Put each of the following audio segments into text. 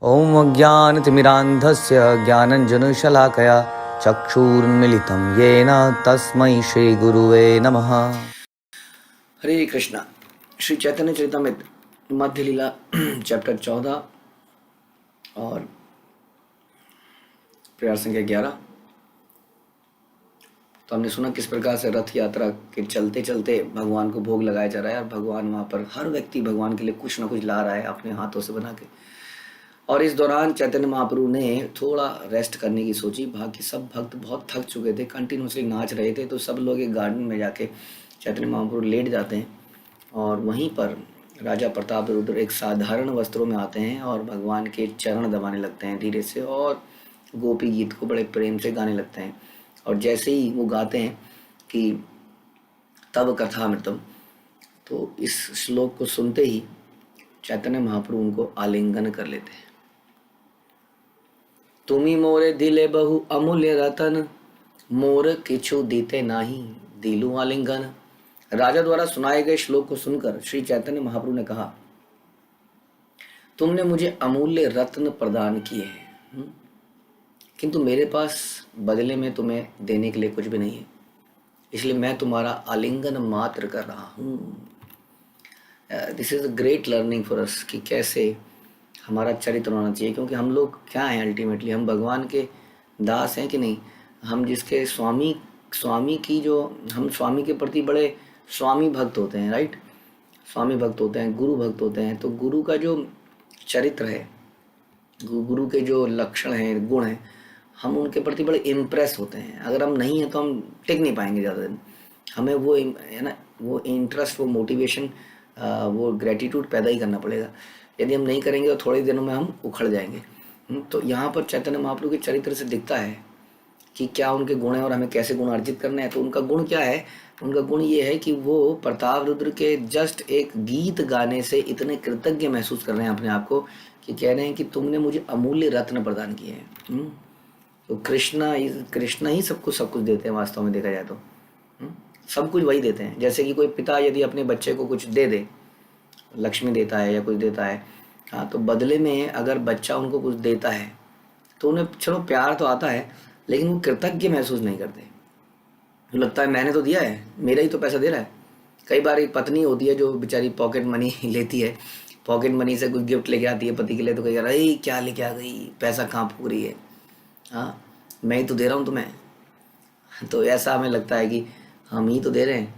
ॐ अज्ञानतिमिरान्धस्य ज्ञानञ्जनशलाकया चक्षुरुन्मिलितं येन तस्मै श्रीगुरुवे नमः। हरे कृष्णा। श्री चैतन्य चरितमृत मध्य लीला चैप्टर 14 और प्रयास संख्या 11। तो हमने सुना किस प्रकार से रथ यात्रा के चलते चलते भगवान को भोग लगाया जा रहा है और भगवान वहाँ पर हर व्यक्ति भगवान के लिए कुछ ना कुछ ला रहा है अपने हाथों से बना के। और इस दौरान चैतन्य महाप्रभु ने थोड़ा रेस्ट करने की सोची। बाकी सब भक्त बहुत थक चुके थे, कंटिन्यूसली नाच रहे थे, तो सब लोग एक गार्डन में जाके चैतन्य महाप्रभु लेट जाते हैं और वहीं पर राजा प्रताप रुद्र एक साधारण वस्त्रों में आते हैं और भगवान के चरण दबाने लगते हैं धीरे से और गोपी गीत को बड़े प्रेम से गाने लगते हैं। और जैसे ही वो गाते हैं कि तब कथामृतम, तो इस श्लोक को सुनते ही चैतन्य महाप्रभु उनको आलिंगन कर लेते हैं। तुमी मोरे दिले बहु अमूल्य रतन, मोर किछु दीते नाही दिलु आलिंगन। राजा द्वारा सुनाए गए श्लोक को सुनकर श्री चैतन्य महाप्रभु ने कहा, तुमने मुझे अमूल्य रत्न प्रदान किए हैं, किंतु मेरे पास बदले में तुम्हें देने के लिए कुछ भी नहीं है, इसलिए मैं तुम्हारा आलिंगन मात्र कर रहा हूँ। This is a great learning for us कि कैसे हमारा चरित्र होना चाहिए, क्योंकि हम लोग क्या हैं अल्टीमेटली, हम भगवान के दास हैं कि नहीं। हम जिसके स्वामी की जो हम स्वामी के प्रति बड़े स्वामी भक्त होते हैं, राइट। स्वामी भक्त होते हैं, गुरु भक्त होते हैं, तो गुरु का जो चरित्र है, गुरु के जो लक्षण हैं, गुण हैं, हम उनके प्रति बड़े इम्प्रेस होते हैं। अगर हम नहीं हैं तो हम टिक नहीं पाएंगे ज़्यादा दिन। हमें वो है ना, वो इंटरेस्ट, वो मोटिवेशन, वो ग्रेटिट्यूड पैदा ही करना पड़ेगा। यदि हम नहीं करेंगे तो थोड़े दिनों में हम उखड़ जाएंगे। तो यहाँ पर चैतन्य महाप्रभु के चरित्र से दिखता है कि क्या उनके गुण हैं और हमें कैसे गुण अर्जित करने हैं। तो उनका गुण क्या है? उनका गुण ये है कि वो प्रताप रुद्र के जस्ट एक गीत गाने से इतने कृतज्ञ महसूस कर रहे हैं अपने आप को कि कह रहे हैं कि तुमने मुझे अमूल्य रत्न प्रदान किए हैं। तो कृष्णा ही सब कुछ देते हैं वास्तव में देखा जाए तो। सब कुछ वही देते हैं। जैसे कि कोई पिता यदि अपने बच्चे को कुछ दे दे, लक्ष्मी देता है या कुछ देता है, हाँ, तो बदले में अगर बच्चा उनको कुछ देता है तो उन्हें चलो प्यार तो आता है, लेकिन वो कृतज्ञ महसूस नहीं करते। तो लगता है मैंने तो दिया है, मेरा ही तो पैसा दे रहा है। कई बार एक पत्नी होती है जो बेचारी पॉकेट मनी लेती है, पॉकेट मनी से कुछ गिफ्ट लेके आती है पति के लिए, तो कहीं अरे क्या लेके आ गई, पैसा कहाँ फूक रही है, हाँ मैं ही तो दे रहा हूँ तुम्हें। तो ऐसा हमें लगता है कि हम ही तो दे रहे हैं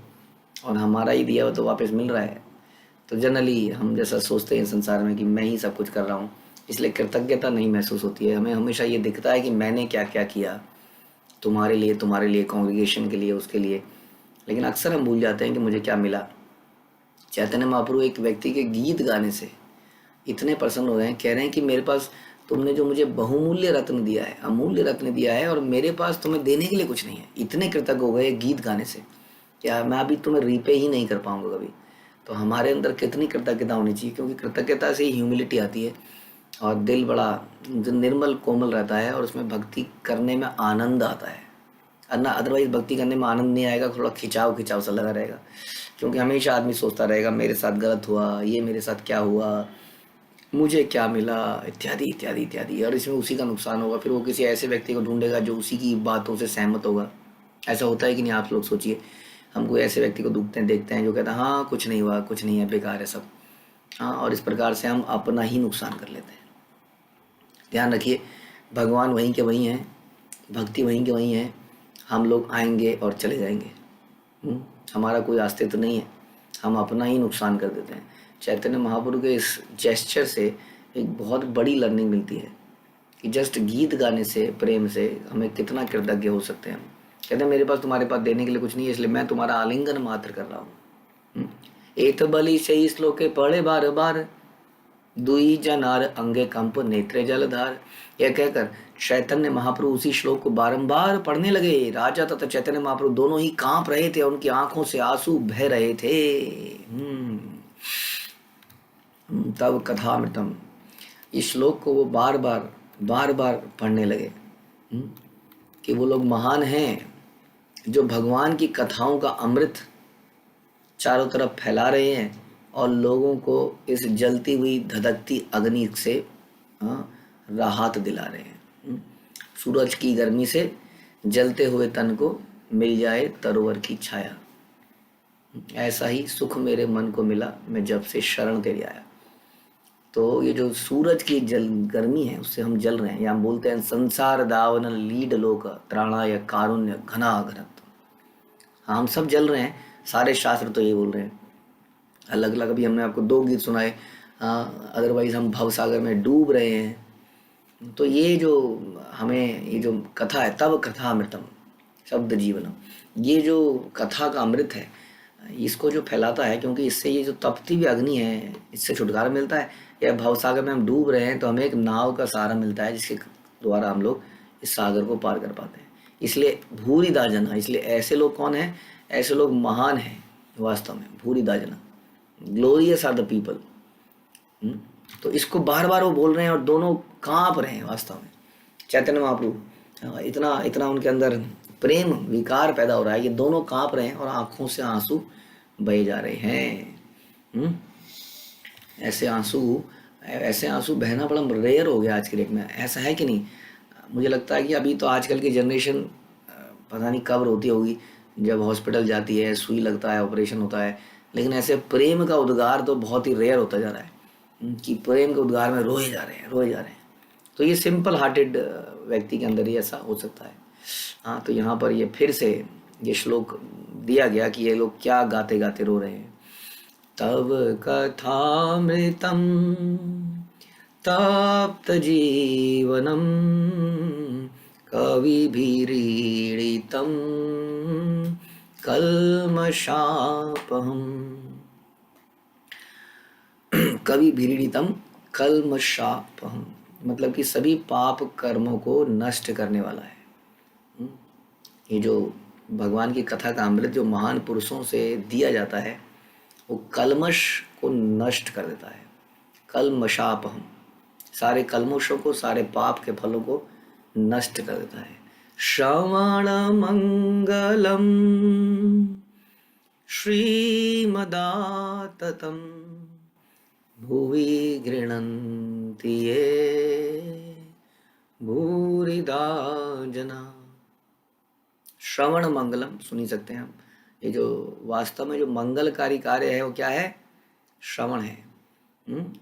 और हमारा ही दिया हुआ तो वापस मिल रहा है। तो जनरली हम जैसा सोचते हैं संसार में कि मैं ही सब कुछ कर रहा हूँ, इसलिए कृतज्ञता नहीं महसूस होती है। हमें हमेशा ये दिखता है कि मैंने क्या क्या किया तुम्हारे लिए, कांग्रीगेशन के लिए, उसके लिए, लेकिन अक्सर हम भूल जाते हैं कि मुझे क्या मिला। चैतन्य महाप्रभु एक व्यक्ति के गीत गाने से इतने प्रसन्न हो गए हैं, कह रहे हैं कि मेरे पास तुमने जो मुझे बहुमूल्य रत्न दिया है, अमूल्य रत्न दिया है, और मेरे पास तुम्हें देने के लिए कुछ नहीं है। इतने कृतज्ञ हो गए गीत गाने से, क्या मैं अभी तुम्हें रीपे ही नहीं कर पाऊंगा कभी। तो हमारे अंदर कितनी कृतज्ञता होनी चाहिए, क्योंकि कृतज्ञता से ही ह्यूमिलिटी आती है और दिल बड़ा निर्मल कोमल रहता है और उसमें भक्ति करने में आनंद आता है। अदरवाइज भक्ति करने में आनंद नहीं आएगा, थोड़ा खिंचाव सा लगा रहेगा, क्योंकि हमेशा आदमी सोचता रहेगा मेरे साथ गलत हुआ, ये मेरे साथ क्या हुआ, मुझे क्या मिला, इत्यादि इत्यादि इत्यादि, और इसमें उसी का नुकसान होगा। फिर वो किसी ऐसे व्यक्ति को ढूंढेगा जो उसी की बातों से सहमत होगा। ऐसा होता है कि नहीं, आप लोग सोचिए। हम कोई ऐसे व्यक्ति को देखते हैं जो कहता है हाँ कुछ नहीं हुआ, कुछ नहीं है, बेकार है सब, हाँ, और इस प्रकार से हम अपना ही नुकसान कर लेते हैं। ध्यान रखिए, भगवान वहीं के वहीं हैं, भक्ति वहीं के वहीं है, हम लोग आएंगे और चले जाएंगे। हमारा कोई अस्तित्व नहीं है, हम अपना ही नुकसान कर देते हैं। चैतन्य महाप्रभु के इस जेस्चर से एक बहुत बड़ी लर्निंग मिलती है कि जस्ट गीत गाने से, प्रेम से हमें कितना कृतज्ञ हो सकते हैं। कहते हैं मेरे पास तुम्हारे पास देने के लिए कुछ नहीं है, इसलिए मैं तुम्हारा आलिंगन मात्र कर रहा हूँ। एक बलि से श्लोके पढ़े बार बार, दुई जनार अंगे कंप नेत्रे जलधार। यह कहकर चैतन्य महाप्रभु उसी श्लोक को बारंबार पढ़ने लगे। राजा तथा चैतन्य महाप्रभु दोनों ही कांप रहे थे और उनकी आंखों से आंसू बह रहे थे। तब कथामृतम, इस श्लोक को वो बार बार पढ़ने लगे कि वो लोग महान हैं जो भगवान की कथाओं का अमृत चारों तरफ फैला रहे हैं और लोगों को इस जलती हुई धधकती अग्नि से राहत दिला रहे हैं। सूरज की गर्मी से जलते हुए तन को मिल जाए तरोवर की छाया, ऐसा ही सुख मेरे मन को मिला मैं जब से शरण तेरी आया। तो ये जो सूरज की जल गर्मी है उससे हम जल रहे हैं, या हम बोलते हैं संसार दावन लीड लोक त्राणाय कारुण्य घना घनत्व। हाँ, हम सब जल रहे हैं, सारे शास्त्र तो ये बोल रहे हैं। अलग अलग अभी हमने आपको 2 गीत सुनाए, अदरवाइज हम भवसागर में डूब रहे हैं। तो ये जो हमें ये जो कथा है, तब कथा अमृतम शब्द जीवनम, ये जो कथा का अमृत है इसको जो फैलाता है, क्योंकि इससे ये जो तपती हुई अग्नि है इससे छुटकारा मिलता है। या भवसागर में हम डूब रहे हैं तो हमें एक नाव का सहारा मिलता है जिसके द्वारा हम लोग इस सागर को पार कर पाते हैं। इसलिए भूरिदा जना, इसलिए ऐसे लोग कौन हैं? ऐसे लोग महान हैं वास्तव में। भूरिदा जना, ग्लोरियस आर द पीपल। तो इसको बार बार वो बोल रहे हैं और दोनों कांप रहे हैं वास्तव में। चैतन्य महाप्रभु इतना इतना उनके अंदर प्रेम विकार पैदा हो रहा है, ये दोनों कांप रहे हैं और आंखों से आंसू बहे जा रहे हैं। ऐसे आंसू बहना बड़ा रेयर हो गया आज के डेट में, ऐसा है कि नहीं? मुझे लगता है कि अभी तो आजकल की जनरेशन पता नहीं कब रोती होगी जब हॉस्पिटल जाती है, सुई लगता है, ऑपरेशन होता है, लेकिन ऐसे प्रेम का उद्गार तो बहुत ही रेयर होता जा रहा है कि प्रेम के उद्गार में रोए जा रहे हैं। तो ये सिंपल हार्टेड व्यक्ति के अंदर ही ऐसा हो सकता है। हाँ, तो यहाँ पर ये फिर से ये श्लोक दिया गया कि ये लोग क्या गाते गाते रो रहे हैं। तव कथामृतम तप्त जीवनम कविभिरीडितम कल्मषापहम। कविभिरीडितम कल्मषापहम मतलब कि सभी पाप कर्मों को नष्ट करने वाला है। ये जो भगवान की कथा का अमृत जो महान पुरुषों से दिया जाता है वो कल्मष को नष्ट कर देता है। कल्मषापहम, सारे कल्मषों को, सारे पाप के फलों को नष्ट कर देता है। श्रवण मंगलम श्रीमदाततम भुवि गृह्णन्ति ये भूरिदा जना। श्रवण मंगलम सुन ही सकते हैं हम। ये जो वास्तव में जो मंगलकारी कार्य है वो क्या है? श्रवण है।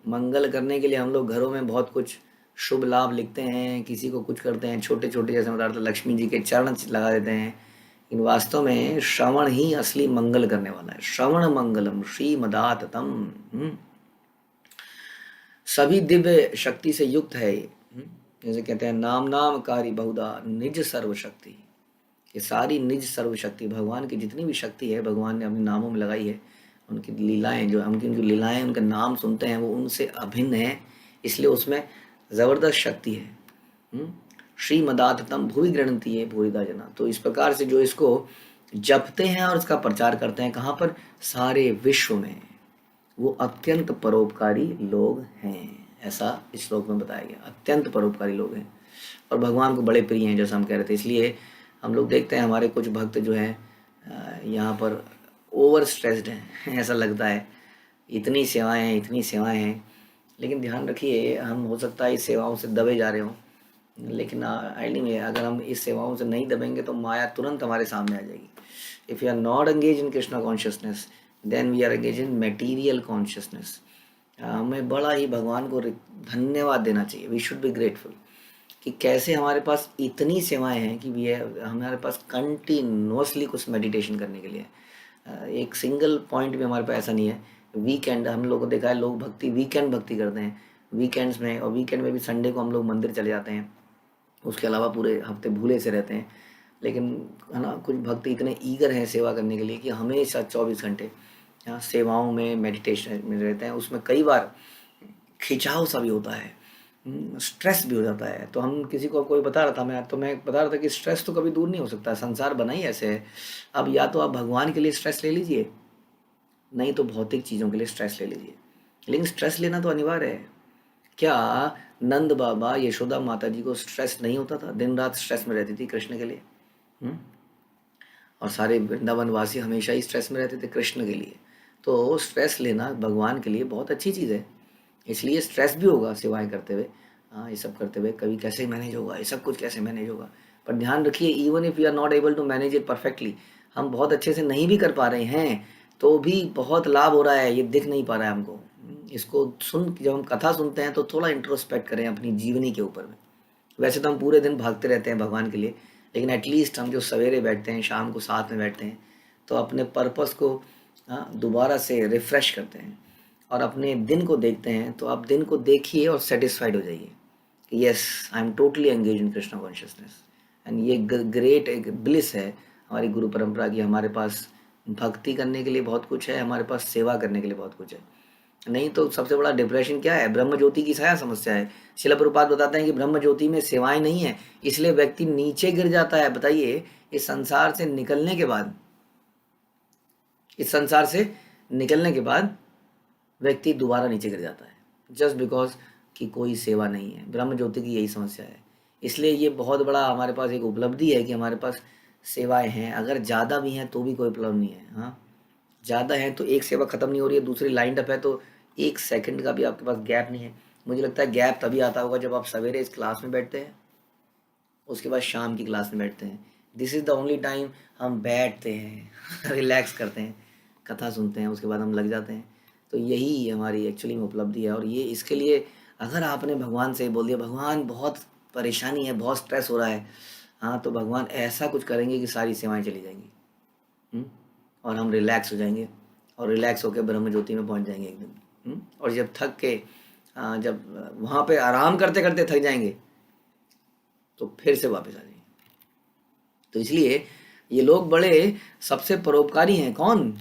मंगल करने के लिए हम लोग घरों में बहुत कुछ शुभ लाभ लिखते हैं, किसी को कुछ करते हैं, छोटे छोटे जैसे बता रहा था लक्ष्मी जी के चरण लगा देते हैं, लेकिन वास्तव में श्रवण ही असली मंगल करने वाला है। श्रवण मंगलम श्रीमदाततम, सभी दिव्य शक्ति से युक्त है ये। जैसे कहते हैं नामकारी बहुधा निज सर्वशक्ति, ये सारी निज सर्वशक्ति भगवान की जितनी भी शक्ति है भगवान ने अपने नामों में लगाई है। उनकी लीलाएं जो उनकी लीलाएं उनका नाम सुनते हैं वो उनसे अभिन्न है, इसलिए उसमें ज़बरदस्त शक्ति है। श्रीमदाततम भुवि गृह्णन्ति ये भूरिदा जना। तो इस प्रकार से जो इसको जपते हैं और इसका प्रचार करते हैं, कहाँ पर? सारे विश्व में, वो अत्यंत परोपकारी लोग हैं। ऐसा इस श्लोक में बताया गया, अत्यंत परोपकारी लोग हैं और भगवान को बड़े प्रिय हैं, जैसा हम कह रहे थे। इसलिए हम लोग देखते हैं हमारे कुछ भक्त जो हैं यहाँ पर ओवर स्ट्रेस्ड हैं, ऐसा लगता है। इतनी सेवाएं हैं, लेकिन ध्यान रखिए हम हो सकता है इस सेवाओं से दबे जा रहे हों, लेकिन आइडिया में अगर हम इस सेवाओं से नहीं दबेंगे तो माया तुरंत हमारे सामने आ जाएगी। If you are not engage in Krishna consciousness then we are engage in material consciousness. हमें बड़ा ही भगवान को धन्यवाद देना चाहिए। वी शुड बी ग्रेटफुल कि कैसे हमारे पास इतनी सेवाएं हैं कि हमारे पास कंटिन्यूसली कुछ मेडिटेशन करने के लिए एक सिंगल पॉइंट भी हमारे पास ऐसा नहीं है। वीकेंड हम लोग को देखा है, लोग वीकेंड भक्ति करते हैं वीकेंड्स में, और वीकेंड में भी संडे को हम लोग मंदिर चले जाते हैं, उसके अलावा पूरे हफ्ते भूले से रहते हैं। लेकिन है ना, कुछ भक्त इतने ईगर हैं सेवा करने के लिए कि हमेशा 24 घंटे सेवाओं में मेडिटेशन में रहते हैं। उसमें कई बार खिंचाव सा भी होता है, स्ट्रेस भी हो जाता है। तो हम किसी को कोई बता रहा था, मैं बता रहा था कि स्ट्रेस तो कभी दूर नहीं हो सकता, संसार बना ही ऐसे है। अब या तो आप भगवान के लिए स्ट्रेस ले लीजिए, नहीं तो भौतिक चीज़ों के लिए स्ट्रेस ले लीजिए, लेकिन स्ट्रेस लेना तो अनिवार्य है। क्या नंद बाबा यशोदा माता जी को स्ट्रेस नहीं होता था? दिन रात स्ट्रेस में रहती थी कृष्ण के लिए। और सारे वृंदावन वासी हमेशा ही स्ट्रेस में रहते थे कृष्ण के लिए। तो स्ट्रेस लेना भगवान के लिए बहुत अच्छी चीज़ है, इसलिए स्ट्रेस भी होगा सेवाएं करते हुए, हाँ, ये सब करते हुए कभी कैसे मैनेज होगा, ये सब कुछ कैसे मैनेज होगा। पर ध्यान रखिए, even if you are not able to manage it perfectly, हम बहुत अच्छे से नहीं भी कर पा रहे हैं तो भी बहुत लाभ हो रहा है, ये दिख नहीं पा रहा है हमको। इसको सुन, जब हम कथा सुनते हैं तो थोड़ा इंट्रोस्पेक्ट करें अपनी जीवनी के ऊपर में। वैसे तो हम पूरे दिन भागते रहते हैं भगवान के लिए, लेकिन एटलीस्ट हम जो सवेरे बैठते हैं, शाम को साथ में बैठते हैं, तो अपने पर्पस को दोबारा से रिफ्रेश करते हैं और अपने दिन को देखते हैं। तो आप दिन को देखिए और सेटिस्फाइड हो जाइए कि yes, I am totally engage in Krishna consciousness. And ये ग्रेट एक ब्लिस है हमारी गुरु परंपरा की। हमारे पास भक्ति करने के लिए बहुत कुछ है, हमारे पास सेवा करने के लिए बहुत कुछ है। नहीं तो सबसे बड़ा डिप्रेशन क्या है? ब्रह्म ज्योति की छाया समस्या है। शिला प्रभुपाद बताते हैं कि ब्रह्म ज्योति में सेवाएं नहीं है, इसलिए व्यक्ति नीचे गिर जाता है। बताइए, इस संसार से निकलने के बाद, इस संसार से निकलने के बाद व्यक्ति दोबारा नीचे गिर जाता है, जस्ट बिकॉज कि कोई सेवा नहीं है। ब्रह्म ज्योति की यही समस्या है। इसलिए ये बहुत बड़ा हमारे पास एक उपलब्धि है कि हमारे पास सेवाएं हैं। अगर ज़्यादा भी हैं तो भी कोई प्रॉब्लम नहीं है। हाँ, ज़्यादा है तो एक सेवा खत्म नहीं हो रही है, दूसरी लाइंड अप है, तो 1 सेकंड का भी आपके पास गैप नहीं है। मुझे लगता है गैप तभी आता होगा जब आप सवेरे इस क्लास में बैठते हैं, उसके बाद शाम की क्लास में बैठते हैं। This is the only time हम बैठते हैं रिलैक्स करते हैं, कथा सुनते हैं, उसके बाद हम लग जाते हैं। तो यही हमारी एक्चुअली में उपलब्धि है। और ये इसके लिए अगर आपने भगवान से बोल दिया, भगवान बहुत परेशानी है, बहुत स्ट्रेस हो रहा है, हाँ, तो भगवान ऐसा कुछ करेंगे कि सारी सेवाएं चली जाएंगी। और हम रिलैक्स हो जाएंगे और रिलैक्स होकर ब्रह्म ज्योति में पहुंच जाएंगे एक दिन। और जब थक के जब वहाँ पे आराम करते करते थक जाएंगे तो फिर से वापस आ जाएंगे। तो इसलिए ये लोग बड़े सबसे परोपकारी हैं। कौन?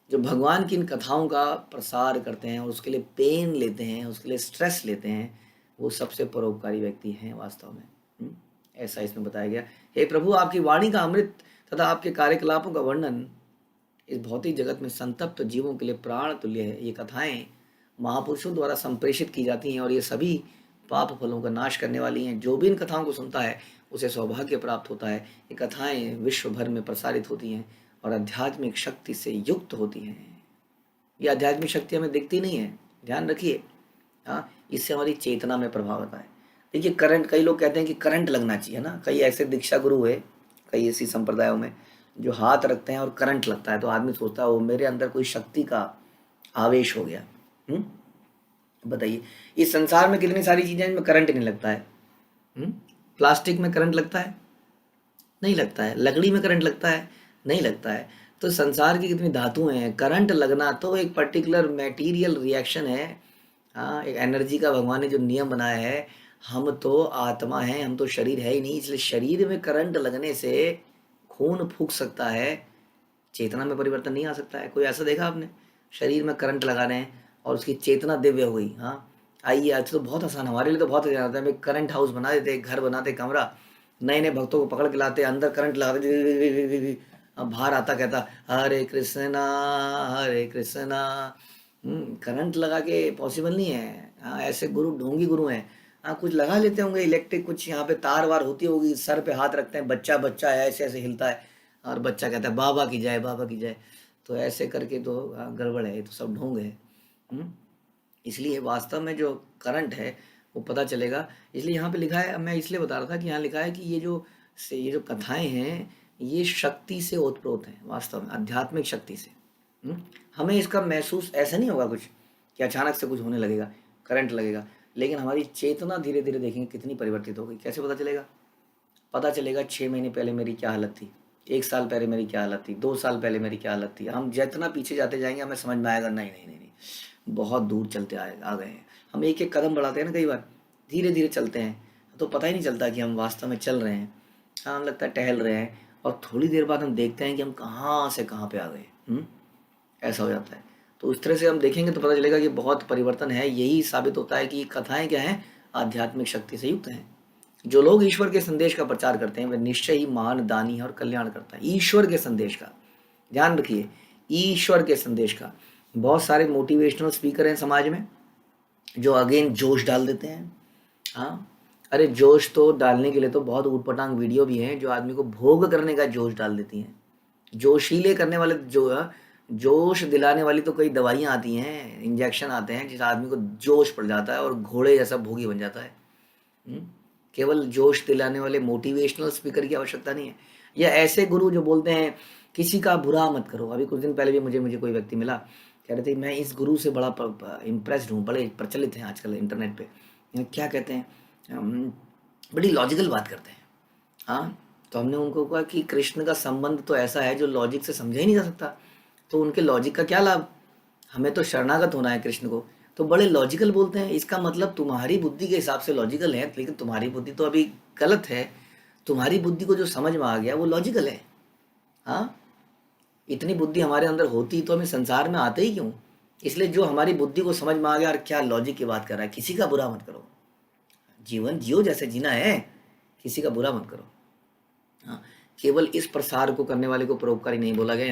जो भगवान की इन कथाओं का प्रसार करते हैं और उसके लिए पेन लेते हैं, उसके लिए स्ट्रेस लेते हैं, वो सबसे परोपकारी व्यक्ति हैं वास्तव में। ऐसा इसमें बताया गया। हे प्रभु, आपकी वाणी का अमृत तथा आपके कार्यकलापों का वर्णन इस भौतिक जगत में संतप्त जीवों के लिए प्राण तुल्य है। ये कथाएं महापुरुषों द्वारा संप्रेषित की जाती हैं और ये सभी पाप फलों का नाश करने वाली हैं। जो भी इन कथाओं को सुनता है उसे सौभाग्य प्राप्त होता है। ये कथाएं विश्व भर में प्रसारित होती हैं और आध्यात्मिक शक्ति से युक्त होती हैं। ये आध्यात्मिक शक्ति हमें दिखती नहीं है, ध्यान रखिए। हाँ, इससे हमारी चेतना में प्रभाव आता है। देखिए, करंट, कई लोग कहते हैं कि करंट लगना चाहिए ना। कई ऐसे दीक्षा गुरु हुए कई ऐसी संप्रदायों में जो हाथ रखते हैं और करंट लगता है, तो आदमी सोचता है वो मेरे अंदर कोई शक्ति का आवेश हो गया। बताइए, इस संसार में कितनी सारी चीजें जिनमें करंट नहीं लगता है। प्लास्टिक में करंट लगता है? नहीं लगता है। लकड़ी में करंट लगता है? नहीं लगता है। तो संसार की कितनी धातुएं हैं, करंट लगना तो एक पर्टिकुलर मैटीरियल रिएक्शन है। हाँ, एक एनर्जी का भगवान ने जो नियम बनाया है। हम तो आत्मा है, हम तो शरीर है ही नहीं, इसलिए शरीर में करंट लगने से खून फूंक सकता है, चेतना में परिवर्तन नहीं आ सकता है। कोई ऐसा देखा आपने? शरीर में करंट लगा रहे हैं और उसकी चेतना दिव्य हो गई। हाँ, आइए, आज तो बहुत आसान, हमारे लिए तो बहुत आसान होता है। करंट हाउस बना देते, घर बनाते, कमरा, नए नए भक्तों को पकड़ के लाते, अंदर करंट लगा देते, अब बाहर आता कहता हरे कृष्णा हरे कृष्णा। करंट लगा के पॉसिबल नहीं है। हाँ, ऐसे गुरु ढोंगी गुरु हैं। हाँ, कुछ लगा लेते होंगे इलेक्ट्रिक, कुछ यहाँ पे तार वार होती होगी, सर पे हाथ रखते हैं, बच्चा बच्चा है, ऐसे ऐसे हिलता है और बच्चा कहता है बाबा की जय, बाबा की जय। तो ऐसे करके तो गड़बड़ है, तो सब ढोंग है। इसलिए वास्तव में जो करंट है वो पता चलेगा। इसलिए यहाँ पे लिखा है, मैं इसलिए बता रहा था कि यहाँ लिखा है कि ये जो कथाएं हैं ये शक्ति से ओतप्रोत हैं, वास्तव में आध्यात्मिक शक्ति से। हमें इसका महसूस ऐसा नहीं होगा कुछ कि अचानक से कुछ होने लगेगा, करंट लगेगा, लेकिन हमारी चेतना धीरे धीरे देखेंगे कितनी परिवर्तित हो गई। कैसे पता चलेगा? पता चलेगा 6 महीने पहले मेरी क्या हालत थी, 1 साल पहले मेरी क्या हालत थी, 2 साल पहले मेरी क्या हालत थी। हम जितना पीछे जाते जाएंगे हमें समझ में आएगा नहीं नहीं नहीं नहीं, बहुत दूर चलते आ गए हैं। हम एक एक कदम बढ़ाते हैं ना, कई बार धीरे धीरे चलते हैं तो पता ही नहीं चलता कि हम वास्तव में चल रहे हैं। हाँ, लगता है टहल रहे हैं और थोड़ी देर बाद हम देखते हैं कि हम कहाँ से कहाँ पे आ गए। ऐसा हो जाता है। तो इस तरह से हम देखेंगे तो पता चलेगा कि बहुत परिवर्तन है। यही साबित होता है कि कथाएं क्या हैं? आध्यात्मिक शक्ति से युक्त हैं। जो लोग ईश्वर के संदेश का प्रचार करते हैं वे निश्चय ही महान दानी और कल्याण करता है। ईश्वर के संदेश का ध्यान रखिए, ईश्वर के संदेश का। बहुत सारे मोटिवेशनल स्पीकर हैं समाज में जो अगेन जोश डाल देते हैं। हाँ, अरे जोश तो डालने के लिए तो बहुत ऊटपटांग वीडियो भी हैं जो आदमी को भोग करने का जोश डाल देती हैं। जोशीले करने वाले जो जोश दिलाने वाली तो कई दवाइयाँ आती हैं, इंजेक्शन आते हैं, जिस आदमी को जोश पड़ जाता है और घोड़े जैसा भोगी बन जाता है। केवल जोश दिलाने वाले मोटिवेशनल स्पीकर की आवश्यकता नहीं है, या ऐसे गुरु जो बोलते हैं किसी का बुरा मत करो। अभी कुछ दिन पहले भी मुझे कोई व्यक्ति मिला, कह रहे थे मैं इस गुरु से बड़ा इम्प्रेस्ड हूँ, बड़े प्रचलित हैं आजकल इंटरनेट पे। क्या कहते हैं, बड़ी लॉजिकल बात करते हैं। हाँ, तो हमने उनको कहा कि कृष्ण का संबंध तो ऐसा है जो लॉजिक से समझा ही नहीं जा सकता, तो उनके लॉजिक का क्या लाभ, हमें तो शरणागत होना है कृष्ण को। तो बड़े लॉजिकल बोलते हैं, इसका मतलब तुम्हारी बुद्धि के हिसाब से लॉजिकल है, लेकिन तुम्हारी बुद्धि तो अभी गलत है। तुम्हारी बुद्धि को जो समझ में आ गया वो लॉजिकल है। हाँ, इतनी बुद्धि हमारे अंदर होती तो हमें संसार में आते ही क्यों। इसलिए जो हमारी बुद्धि को समझ में आ गया, और क्या लॉजिक की बात कर रहा है, किसी का बुरा मत करो, जीवन जियो जैसे जीना है, किसी का बुरा मत करो। हाँ, केवल इस प्रसार को करने वाले को परोपकारी नहीं बोला गया।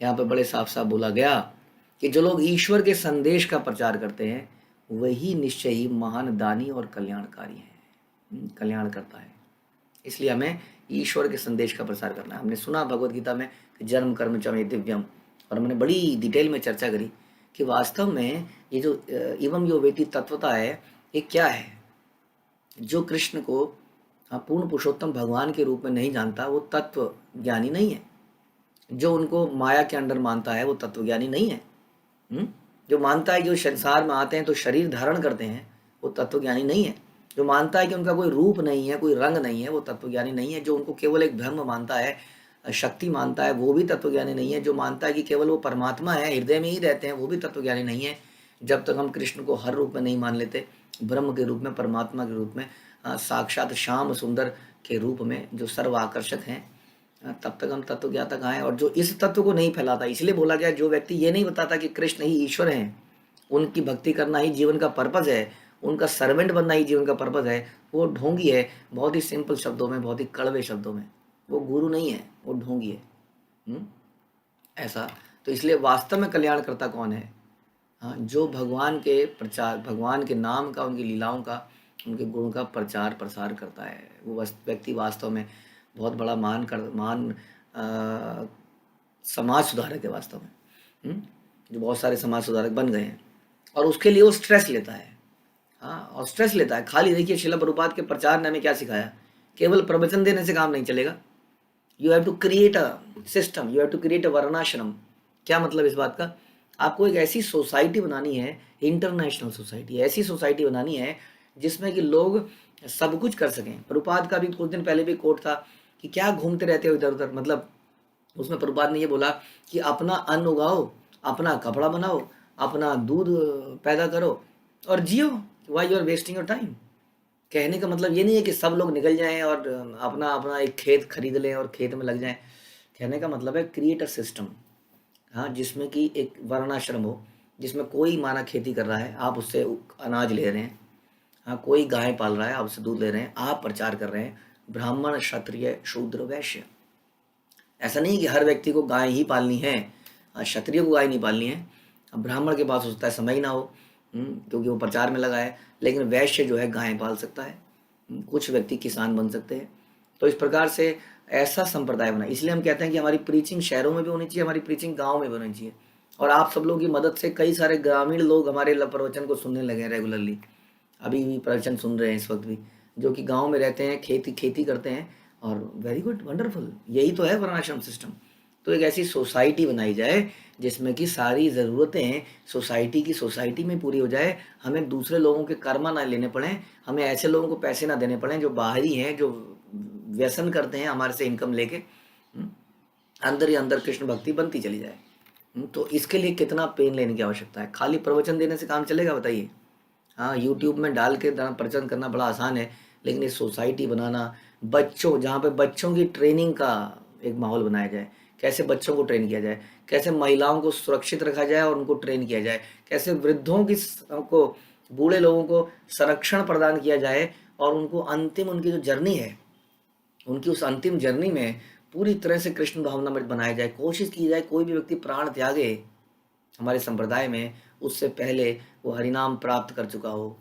यहाँ पर बड़े साफ साफ बोला गया कि जो लोग ईश्वर के संदेश का प्रचार करते हैं वही निश्चय ही महान दानी और कल्याणकारी है, कल्याण करता है। इसलिए हमें ईश्वर के संदेश का प्रसार करना है। हमने सुना भगवत गीता में कि जन्म कर्म च मे दिव्यम, और हमने बड़ी डिटेल में चर्चा करी कि वास्तव में ये जो एवं यो वेति तत्वता है, ये क्या है। जो कृष्ण को पूर्ण पुरुषोत्तम भगवान के रूप में नहीं जानता वो तत्व ज्ञानी नहीं है। जो उनको माया के अंडर मानता है वो तत्वज्ञानी नहीं है। जो मानता है कि वो संसार में आते हैं तो शरीर धारण करते हैं, वो तत्वज्ञानी नहीं है। जो मानता है कि उनका कोई रूप नहीं है, कोई रंग नहीं है, वो तत्वज्ञानी नहीं है। जो उनको केवल एक ब्रह्म मानता है, शक्ति मानता है, वो भी तत्वज्ञानी नहीं है। जो मानता है कि केवल वो परमात्मा है, हृदय में ही रहते हैं, वो भी तत्वज्ञानी नहीं है। जब तक हम कृष्ण को हर रूप में नहीं मान लेते, ब्रह्म के रूप में, परमात्मा के रूप में, साक्षात श्याम सुंदर के रूप में जो सर्व आकर्षक हैं, तब तक हम तत्व ज्ञाता कहाँ हैं। और जो इस तत्व को नहीं फैलाता, इसलिए बोला गया जो व्यक्ति ये नहीं बताता कि कृष्ण ही ईश्वर हैं, उनकी भक्ति करना ही जीवन का पर्पज है, उनका सर्वेंट बनना ही जीवन का पर्पज है, वो ढोंगी है। बहुत ही सिंपल शब्दों में, बहुत ही कड़वे शब्दों में, वो गुरु नहीं है, वो ढोंगी है। ऐसा तो इसलिए वास्तव में कल्याणकर्ता कौन है? हाँ, जो भगवान के प्रचार, भगवान के नाम का, उनकी लीलाओं का, उनके गुणों का प्रचार प्रसार करता है, वो व्यक्ति वास्तव में बहुत बड़ा मान समाज सुधारक है वास्तव में। जो बहुत सारे समाज सुधारक बन गए हैं, और उसके लिए वो स्ट्रेस लेता है। हाँ, और स्ट्रेस लेता है। खाली देखिए श्रील प्रभुपाद के प्रचार ने हमें क्या सिखाया, केवल प्रवचन देने से काम नहीं चलेगा। You have to create a system, you have to create a varnashram. क्या मतलब इस बात का? आपको एक ऐसी सोसाइटी बनानी है, इंटरनेशनल सोसाइटी, ऐसी सोसाइटी बनानी है जिसमें कि लोग सब कुछ कर सकें। प्रभुपाद का भी कुछ दिन पहले भी कोट था कि क्या घूमते रहते हो इधर उधर। मतलब उसमें प्रभुपाद ने ये बोला कि अपना अन्न उगाओ, अपना कपड़ा बनाओ, अपना दूध पैदा करो और जियो। Why you are wasting your time. कहने का मतलब ये नहीं है कि सब लोग निकल जाएं और अपना अपना एक खेत खरीद लें और खेत में लग जाएं। कहने का मतलब है क्रिएट अ सिस्टम, हाँ, जिसमें कि एक वर्णाश्रम हो, जिसमें कोई माना खेती कर रहा है, आप उससे अनाज ले रहे हैं। हाँ, कोई गाय पाल रहा है, आप उससे दूध ले रहे हैं, आप प्रचार कर रहे हैं ब्राह्मण क्षत्रिय शूद्र वैश्य। ऐसा नहीं कि हर व्यक्ति को गाय ही पालनी है, क्षत्रिय को गाय नहीं पालनी है। अब ब्राह्मण के पास हो सकता है समय ही ना हो, क्योंकि वो प्रचार में लगा है, लेकिन वैश्य जो है गाय पाल सकता है। कुछ व्यक्ति किसान बन सकते हैं। तो इस प्रकार से ऐसा संप्रदाय बना। इसलिए हम कहते हैं कि हमारी प्रीचिंग शहरों में भी होनी चाहिए, हमारी प्रीचिंग गाँव में भी होनी चाहिए। और आप सब लोगों की मदद से कई सारे ग्रामीण लोग हमारे प्रवचन को सुनने लगे हैं रेगुलरली। अभी भी प्रवचन सुन रहे हैं इस वक्त भी, जो कि गांव में रहते हैं, खेती करते हैं, और वेरी गुड, वंडरफुल। यही तो है वर्णाश्रम सिस्टम। तो एक ऐसी सोसाइटी बनाई जाए जिसमें कि सारी ज़रूरतें सोसाइटी में पूरी हो जाए। हमें दूसरे लोगों के कर्मा ना लेने पड़े, हमें ऐसे लोगों को पैसे ना देने पड़े जो बाहरी हैं, जो व्यसन करते हैं हमारे से इनकम लेके। अंदर ही अंदर कृष्ण भक्ति बनती चली जाए। तो इसके लिए कितना पेन लेने की आवश्यकता है? खाली प्रवचन देने से काम चलेगा बताइए? हाँ, यूट्यूब में डाल के प्रवचन करना बड़ा आसान है, लेकिन ये सोसाइटी बनाना, बच्चों, जहाँ पे बच्चों की ट्रेनिंग का एक माहौल बनाया जाए, कैसे बच्चों को ट्रेन किया जाए, कैसे महिलाओं को सुरक्षित रखा जाए और उनको ट्रेन किया जाए, कैसे वृद्धों को, बूढ़े लोगों को संरक्षण प्रदान किया जाए, और उनको अंतिम, उनकी जो जर्नी है, उनकी उस अंतिम जर्नी में पूरी तरह से कृष्ण भावना में बनाया जाए। कोशिश की जाए कोई भी व्यक्ति प्राण त्यागे हमारे संप्रदाय में, उससे पहले वो हरिनाम प्राप्त कर चुका हो,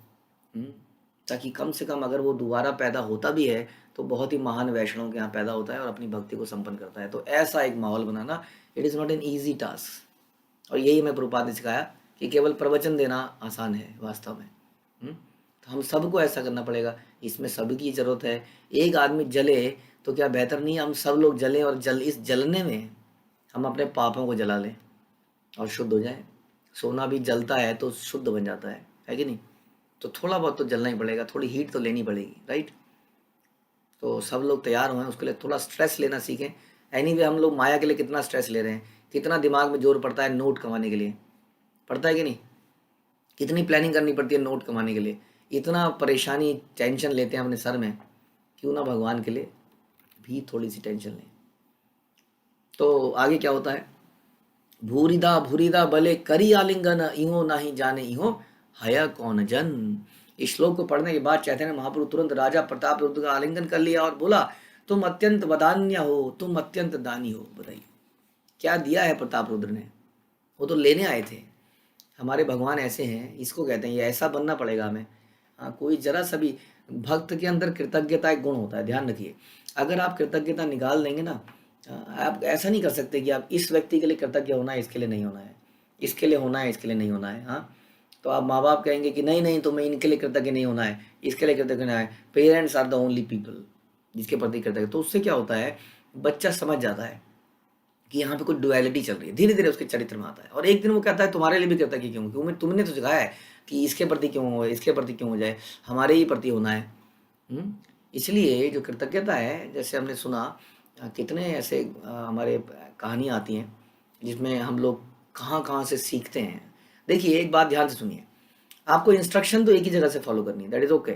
ताकि कम से कम अगर वो दोबारा पैदा होता भी है तो बहुत ही महान वैष्णव के यहाँ पैदा होता है और अपनी भक्ति को संपन्न करता है। तो ऐसा एक माहौल बनाना, it is not an easy task. और यही मैं प्रभुपाद ने सिखाया कि केवल प्रवचन देना आसान है वास्तव में। तो हम सबको ऐसा करना पड़ेगा, इसमें सबकी ज़रूरत है। एक आदमी जले तो क्या बेहतर नहीं हम सब लोग जलें, और इस जलने में हम अपने पापों को जला लें और शुद्ध हो जाएं। सोना भी जलता है तो शुद्ध बन जाता है कि नहीं? तो थोड़ा बहुत तो जलना ही पड़ेगा, थोड़ी हीट तो लेनी पड़ेगी, राइट? तो सब लोग तैयार हों उसके लिए, थोड़ा स्ट्रेस लेना सीखें। एनीवे हम लोग माया के लिए कितना स्ट्रेस ले रहे हैं, कितना दिमाग में जोर पड़ता है नोट कमाने के लिए, पड़ता है कि नहीं? कितनी प्लानिंग करनी पड़ती है नोट कमाने के लिए, इतना परेशानी टेंशन लेते हैं अपने सर में। क्यों ना भगवान के लिए भी थोड़ी सी टेंशन लें। तो आगे क्या होता है, भूरिदा भूरिदा बले करी आलिंगन इहो नहीं जाने इहो हया कौन जन। इस श्लोक को पढ़ने के बाद चैतन्य महाप्रभु तुरंत राजा प्रताप रुद्र का आलिंगन कर लिया और बोला, तुम अत्यंत वदान्य हो, तुम अत्यंत दानी हो। बताइए क्या दिया है प्रताप रुद्र ने, वो तो लेने आए थे। हमारे भगवान ऐसे हैं, इसको कहते हैं, ये ऐसा बनना पड़ेगा हमें। हाँ, कोई जरा सा भी भक्त के अंदर कृतज्ञता एक गुण होता है, ध्यान रखिए। अगर आप कृतज्ञता निकाल देंगे ना, आप ऐसा नहीं कर सकते कि आप इस व्यक्ति के लिए कृतज्ञ होना है, इसके लिए नहीं होना है, इसके लिए होना है, इसके लिए नहीं होना है। हाँ, तो आप माँ बाप कहेंगे कि नहीं नहीं तुम्हें इनके लिए कृतज्ञ नहीं होना है, इसके लिए कृतज्ञ होना है। Parents are the only people जिसके प्रति कृतज्ञ। तो उससे क्या होता है, बच्चा समझ जाता है कि यहाँ पे कुछ डुअलिटी चल रही है, धीरे धीरे उसके चरित्र में आता है। और एक दिन वो कहता है तुम्हारे लिए भी कृतज्ञ क्यों, क्यों तुमने तो सिखाया है कि इसके प्रति क्यों हो, इसके प्रति क्यों हो जाए, हमारे ही प्रति होना है। इसलिए जो कृतज्ञता है, जैसे हमने सुना कितने ऐसे हमारे कहानी आती हैं जिसमें हम लोग कहाँ कहाँ से सीखते हैं। देखिए एक बात ध्यान से सुनिए, आपको इंस्ट्रक्शन तो एक ही जगह से फॉलो करनी है, दैट इज ओके,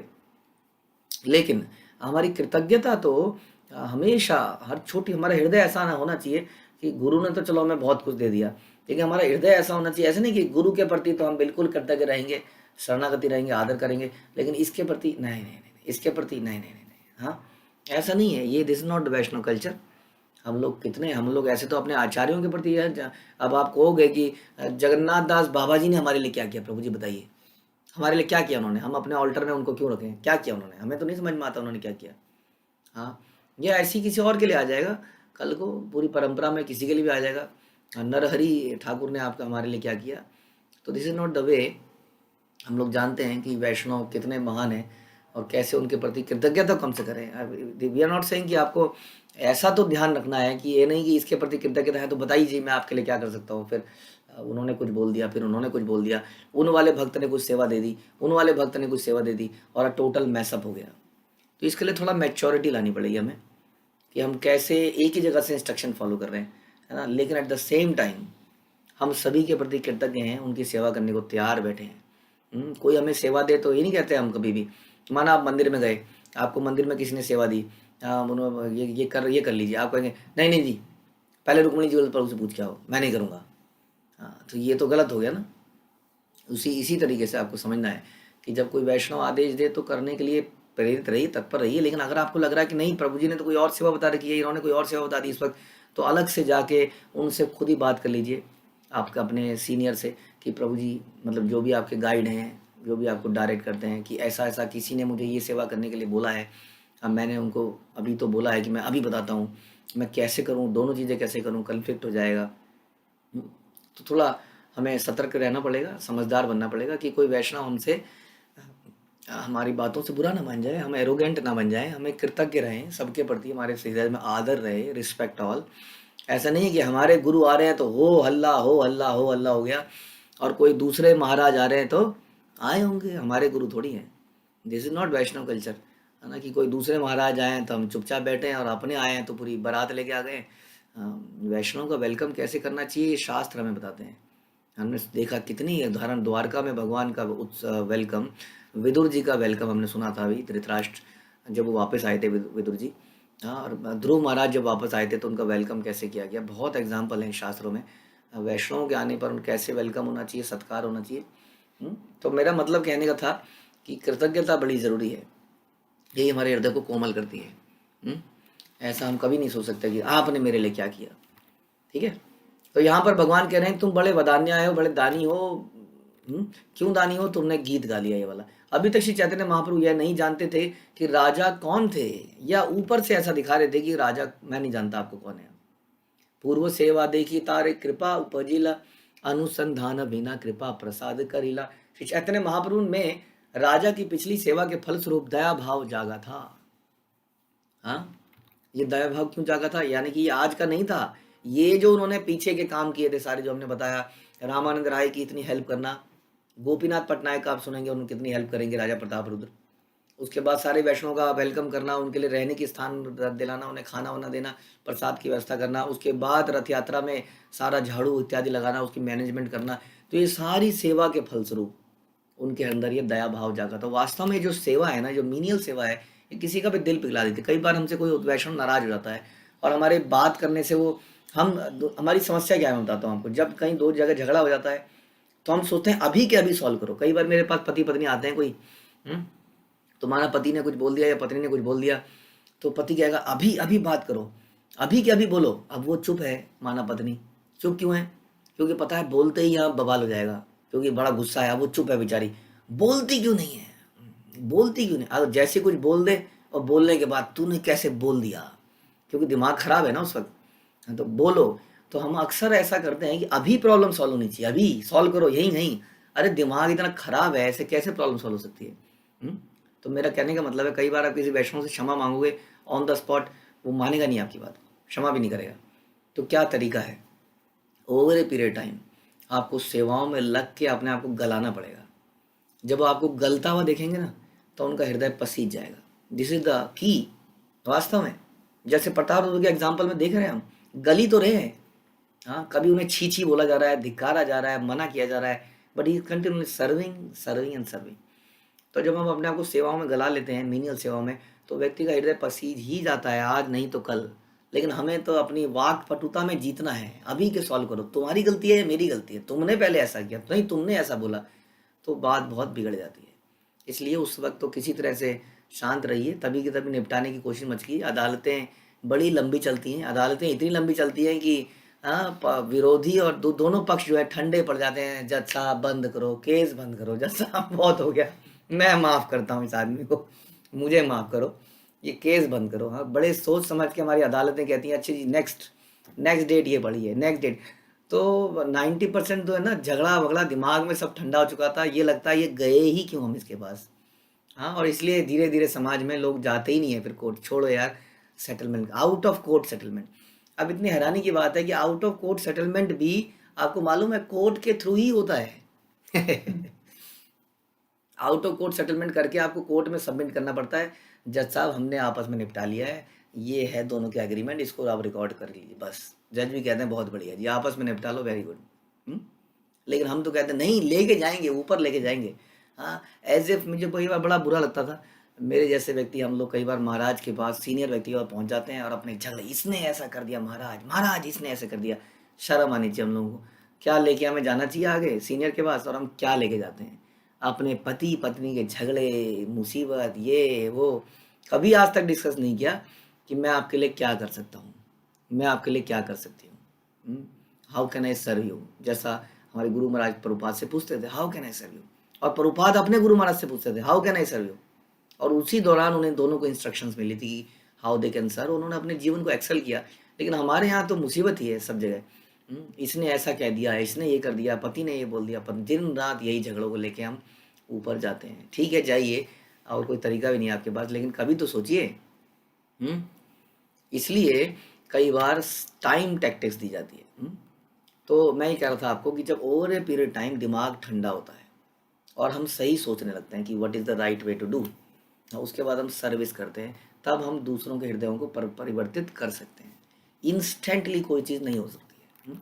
लेकिन हमारी कृतज्ञता तो हमेशा हर छोटी, हमारा हृदय ऐसा ना होना चाहिए कि गुरु ने तो चलो हमें बहुत कुछ दे दिया, लेकिन हमारा हृदय ऐसा होना चाहिए, ऐसे नहीं कि गुरु के प्रति तो हम बिल्कुल कृतज्ञ रहेंगे, शरणागति रहेंगे, आदर करेंगे, लेकिन इसके प्रति नहीं नहीं नहीं, इसके प्रति नहीं नहीं नहीं। हाँ, ऐसा नहीं है ये, this is not Vaishnav culture. हम लोग ऐसे तो अपने आचार्यों के प्रति है। अब आप कहोगे कि जगन्नाथ दास बाबा जी ने हमारे लिए क्या किया, प्रभु जी बताइए हमारे लिए क्या किया उन्होंने, हम अपने ऑल्टर में उनको क्यों रखें, क्या किया उन्होंने, हमें तो नहीं समझ में आता उन्होंने क्या किया। हाँ, ये ऐसी किसी और के लिए आ जाएगा, कल को पूरी परंपरा में किसी के लिए भी आ जाएगा, नरहरि ठाकुर ने आपका हमारे लिए क्या किया। तो this is not the way. हम लोग जानते हैं कि वैष्णव कितने महान हैं और कैसे उनके प्रति कृतज्ञता कम से करें। वी आर नॉट सेइंग कि आपको ऐसा तो ध्यान रखना है कि ये नहीं कि इसके प्रति कृतज्ञता है तो बताइए जी मैं आपके लिए क्या कर सकता हूँ, फिर उन्होंने कुछ बोल दिया, फिर उन्होंने कुछ बोल दिया, उन वाले भक्त ने कुछ सेवा दे दी, उन वाले भक्त ने कुछ सेवा दे दी और टोटल मैसअप हो गया। तो इसके लिए थोड़ा मैच्योरिटी लानी पड़ेगी हमें कि हम कैसे एक ही जगह से इंस्ट्रक्शन फॉलो कर रहे हैं, है ना, लेकिन एट द सेम टाइम हम सभी के प्रति कृतज्ञ हैं, उनकी सेवा करने को तैयार बैठे हैं। कोई हमें सेवा दे तो ये नहीं कहते हम कभी भी, माना आप मंदिर में गए, आपको मंदिर में किसी ने सेवा दी, ये कर लीजिए, आप कहेंगे नहीं नहीं जी पहले रुक्मिणी जी प्रभु से पूछ के आओ, मैं नहीं करूँगा। हाँ, तो ये तो गलत हो गया ना। इसी तरीके से आपको समझना है कि जब कोई वैष्णव आदेश दे तो करने के लिए प्रेरित रहिए, तत्पर रहिए, लेकिन अगर आपको लग रहा है कि नहीं प्रभु जी ने तो कोई और सेवा बता रखी है, इन्होंने कोई और सेवा बता दी इस वक्त, तो अलग से जाके उनसे खुद ही बात कर लीजिए आपका अपने सीनियर से कि प्रभु जी मतलब जो भी आपके गाइड हैं, जो भी आपको डायरेक्ट करते हैं कि ऐसा ऐसा किसी ने मुझे ये सेवा करने के लिए बोला है, अब मैंने उनको अभी तो बोला है कि मैं अभी बताता हूँ मैं कैसे करूँ, दोनों चीज़ें कैसे करूँ, कन्फ्लिक्ट हो जाएगा। तो थोड़ा हमें सतर्क रहना पड़ेगा, समझदार बनना पड़ेगा कि कोई वैष्णव हमसे हमारी बातों से बुरा ना मान जाए, हम एरोगेंट ना बन जाए, हमें कृतज्ञ रहें सबके प्रति, हमारे हृदय में आदर रहे, रिस्पेक्ट ऑल। ऐसा नहीं है कि हमारे गुरु आ रहे हैं तो हो हल्ला हो हल्ला हो हल्ला हो गया, और कोई दूसरे महाराज आ रहे हैं तो आए होंगे, हमारे गुरु थोड़ी हैं। This is not Vaishnav culture, है ना, कि कोई दूसरे महाराज आए हैं तो हम चुपचाप बैठे हैं और अपने आए हैं तो पूरी बारात लेके आ गए। वैष्णव का वेलकम कैसे करना चाहिए ये शास्त्र हमें बताते हैं। हमने देखा कितनी उदाहरण, द्वारका में भगवान का वेलकम, विदुर जी का वेलकम हमने सुना था अभी, धृतराष्ट्र जब वो वापस आए थे विदुर जी, और ध्रुव महाराज जब वापस आए थे तो उनका वेलकम कैसे किया गया। बहुत एग्जाम्पल हैं शास्त्रों में वैष्णव के आने पर उन कैसे वेलकम होना चाहिए, सत्कार होना चाहिए। तो मेरा मतलब कहने का था कि कृतज्ञता बड़ी ज़रूरी है, यही हमारे हृदय को कोमल करती है। ऐसा हम कभी नहीं सोच सकते कि आपने मेरे लिए क्या किया, ठीक है। तो यहाँ पर भगवान कह रहे हैं तुम बड़े वदान्य आए हो, बड़े दानी हो। क्यों दानी हो, तुमने गीत गा लिया ये वाला। अभी तक श्री चैतन्य महाप्रभु यह नहीं जानते थे कि राजा कौन थे, या ऊपर से ऐसा दिखा रहे थे कि राजा मैं नहीं जानता आपको कौन है। पूर्व सेवा देखी तारे कृपा उपजिला, अनुसंधान बिना कृपा प्रसाद करिला। श्री चैतन्य महाप्रभु में राजा की पिछली सेवा के फलस्वरूप दया भाव जागा था। हाँ, ये दया भाव क्यों जागा था, यानी कि ये आज का नहीं था, ये जो उन्होंने पीछे के काम किए थे सारे, जो हमने बताया, रामानंद राय की इतनी हेल्प करना, गोपीनाथ पटनायक का आप सुनेंगे उन्होंने कितनी हेल्प करेंगे राजा प्रताप रुद्र। उसके बाद सारे वैष्णव का वेलकम करना, उनके लिए रहने की स्थान दिलाना, उन्हें खाना वाना देना, प्रसाद की व्यवस्था करना, उसके बाद रथ यात्रा में सारा झाड़ू इत्यादि लगाना, उसकी मैनेजमेंट करना। तो ये सारी सेवा के फलस्वरूप उनके अंदर ये दया भाव जागा था। वास्तव में जो सेवा है ना, जो मीनियल सेवा है, ये किसी का भी दिल पिघला देती है। कई बार हमसे कोई वैष्णव नाराज हो जाता है और हमारे बात करने से वो हमारी समस्या क्या है मैं बताता हूँ आपको। जब कहीं दो जगह झगड़ा हो जाता है तो हम सोचते हैं अभी के अभी सॉल्व करो। कई बार मेरे पास पति पत्नी आते हैं, कोई तुम्हारा पति ने कुछ बोल दिया या पत्नी ने कुछ बोल दिया, तो पति कहेगा अभी अभी बात करो, अभी के अभी बोलो। अब वो चुप है, माना पत्नी चुप क्यों है, क्योंकि पता है बोलते ही यहाँ बवाल हो जाएगा, क्योंकि बड़ा गुस्सा है। अब वो चुप है बेचारी, बोलती क्यों नहीं है, बोलती क्यों नहीं। अगर जैसे कुछ बोल दे और बोलने के बाद तूने कैसे बोल दिया, क्योंकि दिमाग खराब है ना उस वक्त, तो बोलो। तो हम अक्सर ऐसा करते हैं कि अभी प्रॉब्लम सॉल्व होनी चाहिए, अभी सॉल्व करो, यही नहीं। अरे दिमाग इतना खराब है, ऐसे कैसे प्रॉब्लम सॉल्व हो सकती है। तो मेरा कहने का मतलब है, कई बार आप किसी वैष्णव से क्षमा मांगोगे ऑन द स्पॉट, वो मानेगा नहीं आपकी बात, क्षमा भी नहीं करेगा। तो क्या तरीका है, ओवर ए पीरियड टाइम आपको सेवाओं में लग के अपने आप को गलाना पड़ेगा। जब वो आपको गलता हुआ देखेंगे ना, तो उनका हृदय पसीज जाएगा। This is the key. वास्तव में जैसे प्रताप रुद्र के एग्जाम्पल में देख रहे हैं, हम गली तो रहे हैं, हाँ, कभी उन्हें छी छी बोला जा रहा है, धिक्कारा जा रहा है, मना किया जा रहा है, but he continuously serving serving and serving. तो जब हम अपने आप को सेवाओं में गला लेते हैं, मीनियल सेवाओं में, तो व्यक्ति का हृदय पसीज ही जाता है, आज नहीं तो कल। लेकिन हमें तो अपनी वाक पटुता में जीतना है, अभी के सॉल्व करो। तुम्हारी गलती है, मेरी गलती है, तुमने पहले ऐसा किया, नहीं तुमने ऐसा बोला, तो बात बहुत बिगड़ जाती है। इसलिए उस वक्त तो किसी तरह से शांत रहिए, तभी के तभी निपटाने की कोशिश मत कीजिए। अदालतें बड़ी लंबी चलती हैं, अदालतें इतनी लंबी चलती हैं कि विरोधी और दोनों पक्ष जो है ठंडे पड़ जाते हैं। जज साहब बंद करो, केस बंद करो, जज साहब बहुत हो गया, मैं माफ़ करता हूँ इस आदमी को, मुझे माफ़ करो, ये केस बंद करो। हाँ, बड़े सोच समझ के हमारी अदालतें कहती हैं अच्छी जी नेक्स्ट डेट ये पड़ी है, नेक्स्ट डेट। तो 90% तो है ना, झगड़ा वगड़ा दिमाग में सब ठंडा हो चुका था, ये लगता है ये गए ही क्यों हम इसके पास। हाँ, और इसलिए धीरे धीरे समाज में लोग जाते ही नहीं है फिर कोर्ट, छोड़ो यार settlement, out of court settlement. अब इतनी हैरानी की बात है कि आउट ऑफ कोर्ट सेटलमेंट भी आपको मालूम है कोर्ट के थ्रू ही होता है। आउट ऑफ कोर्ट सेटलमेंट करके आपको कोर्ट में सबमिट करना पड़ता है, जज साहब हमने आपस में निपटा लिया है, ये है दोनों के एग्रीमेंट, इसको आप रिकॉर्ड कर लीजिए बस। जज भी कहते हैं बहुत बढ़िया जी, आपस में निपटा लो, वेरी गुड। लेकिन हम तो कहते हैं नहीं, लेके जाएंगे, ऊपर लेके जाएंगे। हाँ, एज इफ मुझे कई बार बड़ा बुरा लगता था, मेरे जैसे व्यक्ति, हम लोग कई बार महाराज के पास, सीनियर व्यक्ति के पास पहुंच जाते हैं और अपने झगड़े, इसने ऐसा कर दिया महाराज, महाराज इसने ऐसे कर दिया। शर्म आनी चाहिए हम लोगों को। क्या लेके हमें जाना चाहिए आगे सीनियर के पास, और हम क्या लेके जाते हैं, अपने पति पत्नी के झगड़े, मुसीबत, ये वो। कभी आज तक डिस्कस नहीं किया कि मैं आपके लिए क्या कर सकता हूँ, मैं आपके लिए क्या कर सकती हूँ, how can I serve you. जैसा हमारे गुरु महाराज प्रभुपाद से पूछते थे how can I serve you, और प्रभुपाद अपने गुरु महाराज से पूछते थे how can I serve you. और उसी दौरान उन्हें दोनों को इंस्ट्रक्शंस मिली थी कि हाउ दे कैन सर्व। उन्होंने अपने जीवन को एक्सेल किया। लेकिन हमारे यहाँ तो मुसीबत ही है सब जगह। इसने ऐसा कह दिया, इसने ये कर दिया, पति ने ये बोल दिया, दिन रात यही झगड़ों को लेके हम ऊपर जाते हैं। ठीक है जाइए, और कोई तरीका भी नहीं है आपके पास, लेकिन कभी तो सोचिए। इसलिए कई बार टाइम टैक्टिक्स दी जाती है। तो मैं ये कह रहा था आपको कि जब ओवर ए पीरियड टाइम दिमाग ठंडा होता है और हम सही सोचने लगते हैं कि what is the right way to do, उसके बाद हम सर्विस करते हैं, तब हम दूसरों के हृदयों को परिवर्तित कर सकते हैं। इंस्टेंटली कोई चीज़ नहीं हो सकती है।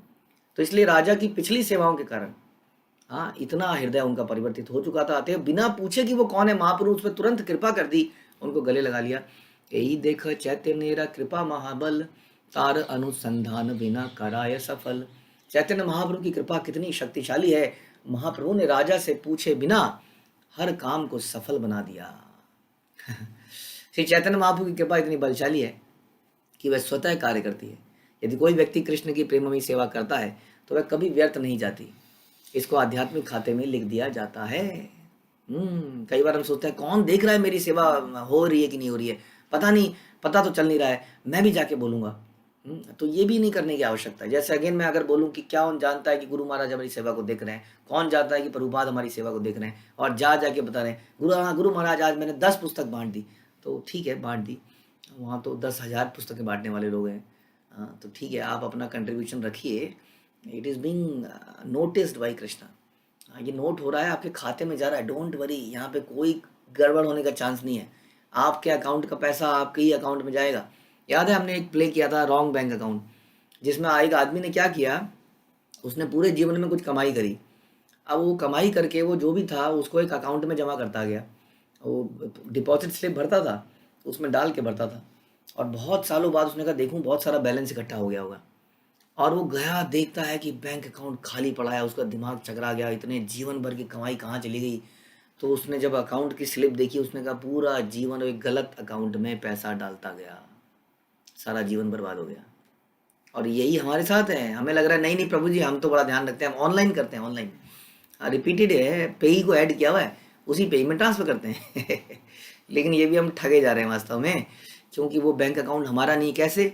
तो इसलिए राजा की पिछली सेवाओं के कारण हाँ, इतना हृदय उनका परिवर्तित हो चुका था। आते बिना पूछे कि वो कौन है, महाप्रभु उस पर तुरंत कृपा कर दी, उनको गले लगा लिया। यही देख चैतन्य कृपा महाबल, तार अनुसंधान बिना कराय सफल। चैतन्य महाप्रभु की कृपा कितनी शक्तिशाली है। महाप्रभु ने राजा से पूछे बिना हर काम को सफल बना दिया। श्री चैतन्य महाप्रभु की कृपा इतनी बलशाली है कि वह स्वतः कार्य करती है। यदि कोई व्यक्ति कृष्ण की प्रेममयी सेवा करता है तो वह कभी व्यर्थ नहीं जाती। इसको आध्यात्मिक खाते में लिख दिया जाता है। कई बार हम सोचते हैं कौन देख रहा है, मेरी सेवा हो रही है कि नहीं हो रही है, पता नहीं, पता तो चल नहीं रहा है, मैं भी जाके बोलूँगा। तो ये भी नहीं करने की आवश्यकता है। जैसे अगेन मैं अगर बोलूँ कि क्या कौन जानता है कि गुरु महाराज हमारी सेवा को देख रहे हैं, कौन जानता है कि प्रभुपाद हमारी सेवा को देख रहे हैं, और जा जाके बता रहे हैं गुरु महाराज आज मैंने 10 पुस्तक बांट दी, तो ठीक है बांट दी, वहाँ तो 10,000 पुस्तकें बांटने वाले लोग हैं। तो ठीक है, आप अपना कंट्रीब्यूशन रखिए, it is being noticed by Krishna. ये नोट हो रहा है, आपके खाते में जा रहा है, डोंट वरी, यहाँ पे कोई गड़बड़ होने का चांस नहीं है। आपके अकाउंट का पैसा आपके ही अकाउंट में जाएगा। याद है हमने एक प्ले किया था रॉन्ग बैंक अकाउंट, जिसमें एक आदमी ने क्या किया, उसने पूरे जीवन में कुछ कमाई करी, अब वो कमाई करके वो जो भी था उसको एक अकाउंट में जमा करता गया, वो डिपॉजिट स्लिप भरता था, उसमें डाल के भरता था, और बहुत सालों बाद उसने कहा देखूं बहुत सारा बैलेंस इकट्ठा हो गया होगा, और वो गया देखता है कि बैंक अकाउंट खाली पड़ा है, उसका दिमाग चकरा गया, इतने जीवन भर की कमाई कहाँ चली गई। तो उसने जब अकाउंट की स्लिप देखी, उसने कहा पूरा जीवन एक गलत अकाउंट में पैसा डालता गया, सारा जीवन बर्बाद हो गया। और यही हमारे साथ है, हमें लग रहा है नहीं नहीं प्रभु जी हम तो बड़ा ध्यान रखते हैं, हम ऑनलाइन करते हैं, ऑनलाइन रिपीटेड है, पेई को ऐड किया हुआ है, उसी पेई में ट्रांसफर करते हैं लेकिन ये भी हम ठगे जा रहे हैं वास्तव में, क्योंकि वो बैंक अकाउंट हमारा नहीं। कैसे?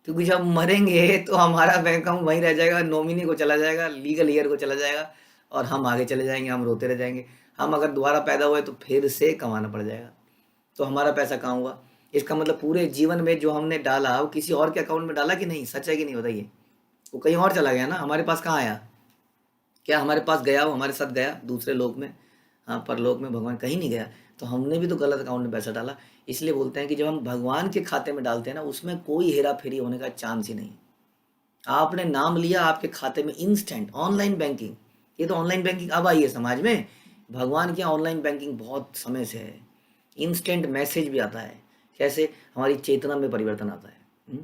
क्योंकि जब मरेंगे तो हमारा बैंक अकाउंट वहीं रह जाएगा, नॉमिनी को चला जाएगा, लीगल ईयर को चला जाएगा, और हम आगे चले जाएंगे, हम रोते रह जाएंगे। हम अगर दोबारा पैदा हुए तो फिर से कमाना पड़ जाएगा, तो हमारा पैसा कहाँ हुआ? इसका मतलब पूरे जीवन में जो हमने डाला वो किसी और के अकाउंट में डाला कि नहीं? सच है कि नहीं बताइए? वो कहीं और चला गया ना, हमारे पास कहाँ आया? क्या हमारे पास गया? वो हमारे साथ गया दूसरे लोक में, हाँ परलोक में भगवान कहीं नहीं गया। तो हमने भी तो गलत अकाउंट में पैसा डाला। इसलिए बोलते हैं कि जब हम भगवान के खाते में डालते हैं ना, उसमें कोई हेरा फेरी होने का चांस ही नहीं। आपने नाम लिया, आपके खाते में इंस्टेंट ऑनलाइन बैंकिंग। ये तो ऑनलाइन बैंकिंग अब आई है समाज में, भगवान की ऑनलाइन बैंकिंग बहुत समय से है। इंस्टेंट मैसेज भी आता है, कैसे? हमारी चेतना में परिवर्तन आता है।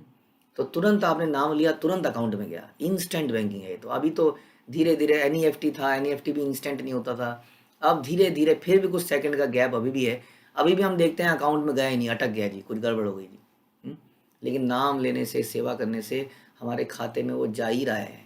तो तुरंत आपने नाम लिया, तुरंत अकाउंट में गया, इंस्टेंट बैंकिंग है। तो अभी तो धीरे धीरे एनईएफटी था, एनईएफटी भी इंस्टेंट नहीं होता था, अब धीरे धीरे फिर भी कुछ सेकंड का गैप अभी भी है, अभी भी हम देखते हैं अकाउंट में गया ही नहीं, अटक गया जी, कुछ गड़बड़ हो गई जी। लेकिन नाम लेने से, सेवा करने से हमारे खाते में वो जा ही रहा है।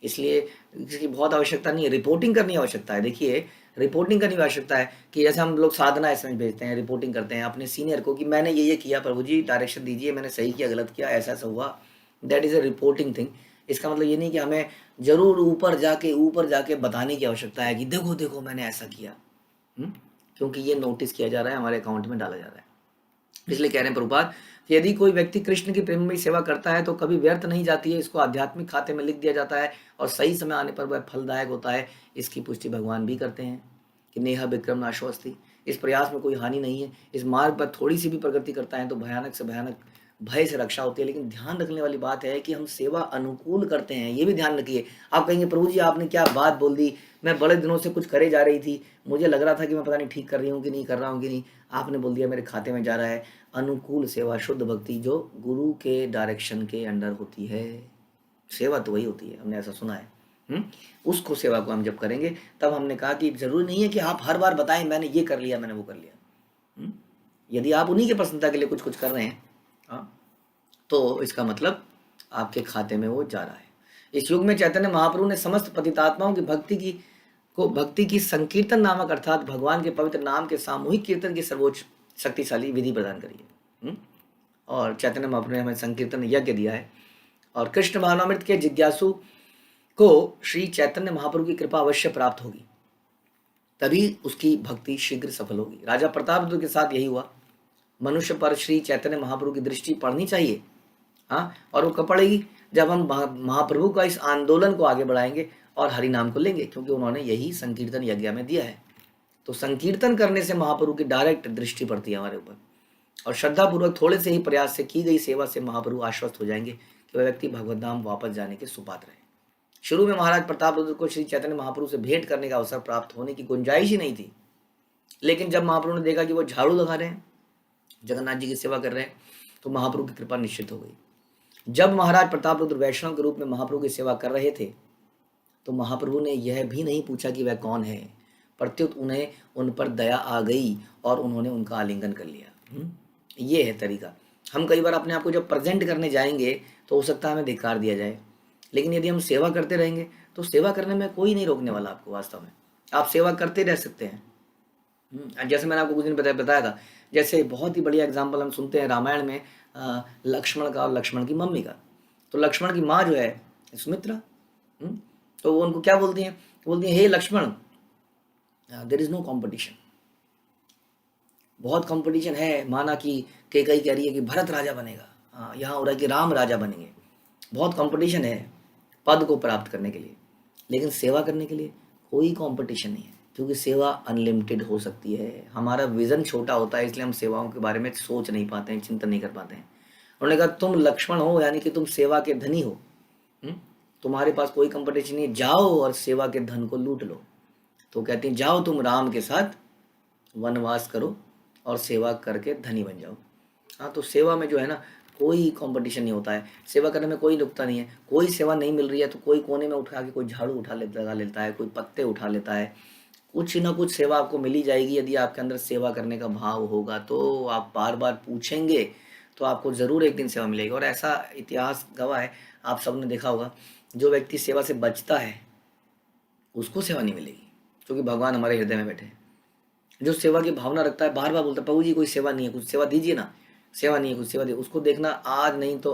इसलिए इसकी बहुत आवश्यकता नहीं है, रिपोर्टिंग करनी आवश्यकता है। देखिए रिपोर्टिंग करनी आवश्यकता है कि जैसे हम लोग साधना एसएमएस भेजते हैं, रिपोर्टिंग करते हैं अपने सीनियर को कि मैंने ये किया, प्रभु जी डायरेक्शन दीजिए, मैंने सही किया गलत किया, ऐसा ऐसा हुआ। That is a reporting thing. इसका मतलब ये नहीं कि हमें ज़रूर ऊपर जाके बताने की आवश्यकता है कि देखो देखो मैंने ऐसा किया, क्योंकि ये नोटिस किया जा रहा है, हमारे अकाउंट में डाला जा रहा है। इसलिए कह रहे हैं प्रभुपाद, यदि कोई व्यक्ति कृष्ण की प्रेममयी सेवा करता है तो कभी व्यर्थ नहीं जाती है, इसको आध्यात्मिक खाते में लिख दिया जाता है और सही समय आने पर वह फलदायक होता है। इसकी पुष्टि भगवान भी करते हैं कि नेहा विक्रम नाशोस्ति, इस प्रयास में कोई हानि नहीं है। इस मार्ग पर थोड़ी सी भी प्रगति करता है तो भयानक से भयानक भय से रक्षा होती है। लेकिन ध्यान रखने वाली बात है कि हम सेवा अनुकूल करते हैं, ये भी ध्यान रखिए। आप कहेंगे प्रभु जी आपने क्या बात बोल दी, मैं बड़े दिनों से कुछ करे जा रही थी, मुझे लग रहा था कि मैं पता नहीं ठीक कर रही हूँ कि नहीं कर रहा हूँ कि नहीं, आपने बोल दिया मेरे खाते में जा रहा है। अनुकूल सेवा, शुद्ध भक्ति जो गुरु के डायरेक्शन के अंडर होती है, सेवा तो वही होती है, हमने ऐसा सुना है। उसको सेवा को हम जब करेंगे तब हमने कहा कि जरूरी नहीं है कि आप हर बार बताएं मैंने ये कर लिया, मैंने वो कर लिया। यदि आप उन्हीं की प्रसन्नता के लिए कुछ कर रहे हैं, तो इसका मतलब आपके खाते में वो जा रहा है। इस युग में चैतन्य महाप्रभु ने समस्त पतितात्माओं की भक्ति की संकीर्तन नामक अर्थात भगवान के पवित्र नाम के सामूहिक कीर्तन की सर्वोच्च शक्तिशाली विधि प्रदान करी है। और चैतन्य महाप्रभु ने हमें संकीर्तन यज्ञ दिया है। और कृष्ण भावनामृत के जिज्ञासु को श्री चैतन्य महाप्रभु की कृपा अवश्य प्राप्त होगी, तभी उसकी भक्ति शीघ्र सफल होगी। राजा प्रतापरुद्र के साथ यही हुआ। मनुष्य पर श्री चैतन्य महाप्रभु की दृष्टि पड़नी चाहिए, और वो कब पड़ेगी? जब हम महाप्रभु का इस आंदोलन को आगे बढ़ाएंगे और हरि नाम को लेंगे, क्योंकि उन्होंने यही संकीर्तन यज्ञ में दिया है। तो संकीर्तन करने से महाप्रभु की डायरेक्ट दृष्टि पड़ती है हमारे ऊपर, और श्रद्धापूर्वक थोड़े से ही प्रयास से की गई सेवा से महाप्रभु आश्वस्त हो जाएंगे कि वह व्यक्ति भगवत धाम वापस जाने के सुपात्र है। शुरू में महाराज प्रताप रुद्र को श्री चैतन्य महाप्रभु से भेंट करने का अवसर प्राप्त होने की गुंजाइश ही नहीं थी, लेकिन जब महाप्रभु ने देखा कि वो झाड़ू लगा रहे हैं, जगन्नाथ जी की सेवा कर रहे हैं, तो महाप्रभु की कृपा निश्चित हो गई। जब महाराज प्रताप रुद्र वैष्णव के रूप में महाप्रभु की सेवा कर रहे थे तो महाप्रभु ने यह भी नहीं पूछा कि वह कौन है, प्रत्युत उन्हें उन पर दया आ गई और उन्होंने उनका आलिंगन कर लिया। ये है तरीका। हम कई बार अपने आप को जब प्रेजेंट करने जाएंगे तो हो सकता है हमें धिक्कार दिया जाए, लेकिन यदि हम सेवा करते रहेंगे तो सेवा करने में कोई नहीं रोकने वाला आपको। वास्तव में आप सेवा करते रह सकते हैं, जैसे मैंने आपको कुछ दिन बताया था, जैसे बहुत ही बढ़िया एग्जाम्पल हम सुनते हैं रामायण में लक्ष्मण का और लक्ष्मण की मम्मी का। तो लक्ष्मण की माँ जो है सुमित्रा, तो वो उनको क्या बोलती हैं, बोलती हैं हे Lakshman, there is no competition. बहुत कंपटीशन है, माना कि कैकेयी कह रही है कि भरत राजा बनेगा, यहाँ हो रहा है कि राम राजा बनेंगे, बहुत कंपटीशन है पद को प्राप्त करने के लिए, लेकिन सेवा करने के लिए कोई कंपटीशन नहीं है, क्योंकि सेवा अनलिमिटेड हो सकती है। हमारा विजन छोटा होता है, इसलिए हम सेवाओं के बारे में सोच नहीं पाते हैं, चिंतन नहीं कर पाते हैं। उन्होंने कहा तुम लक्ष्मण हो, यानी कि तुम सेवा के धनी हो, तुम्हारे पास कोई कंपटीशन नहीं, जाओ और सेवा के धन को लूट लो। तो कहती हैं जाओ तुम राम के साथ वनवास करो और सेवा करके धनी बन जाओ। हाँ, तो सेवा में जो है ना कोई कंपटीशन नहीं होता है, सेवा करने में कोई नुकता नहीं है। कोई सेवा नहीं मिल रही है तो कोई कोने में उठा के कोई झाड़ू लगा लेता है, कोई पत्ते उठा लेता है, कुछ ना कुछ सेवा आपको मिल ही जाएगी। यदि आपके अंदर सेवा करने का भाव होगा तो आप बार बार पूछेंगे तो आपको ज़रूर एक दिन सेवा मिलेगी। और ऐसा इतिहास गवाह है, आप सबने देखा होगा, जो व्यक्ति सेवा से बचता है उसको सेवा नहीं मिलेगी, क्योंकि भगवान हमारे हृदय में बैठे हैं। जो सेवा की भावना रखता है, बार बार बोलता है प्रभु जी कोई सेवा नहीं है, कुछ सेवा दीजिए ना, सेवा नहीं है, कुछ सेवा दीजिए, उसको देखना आज नहीं तो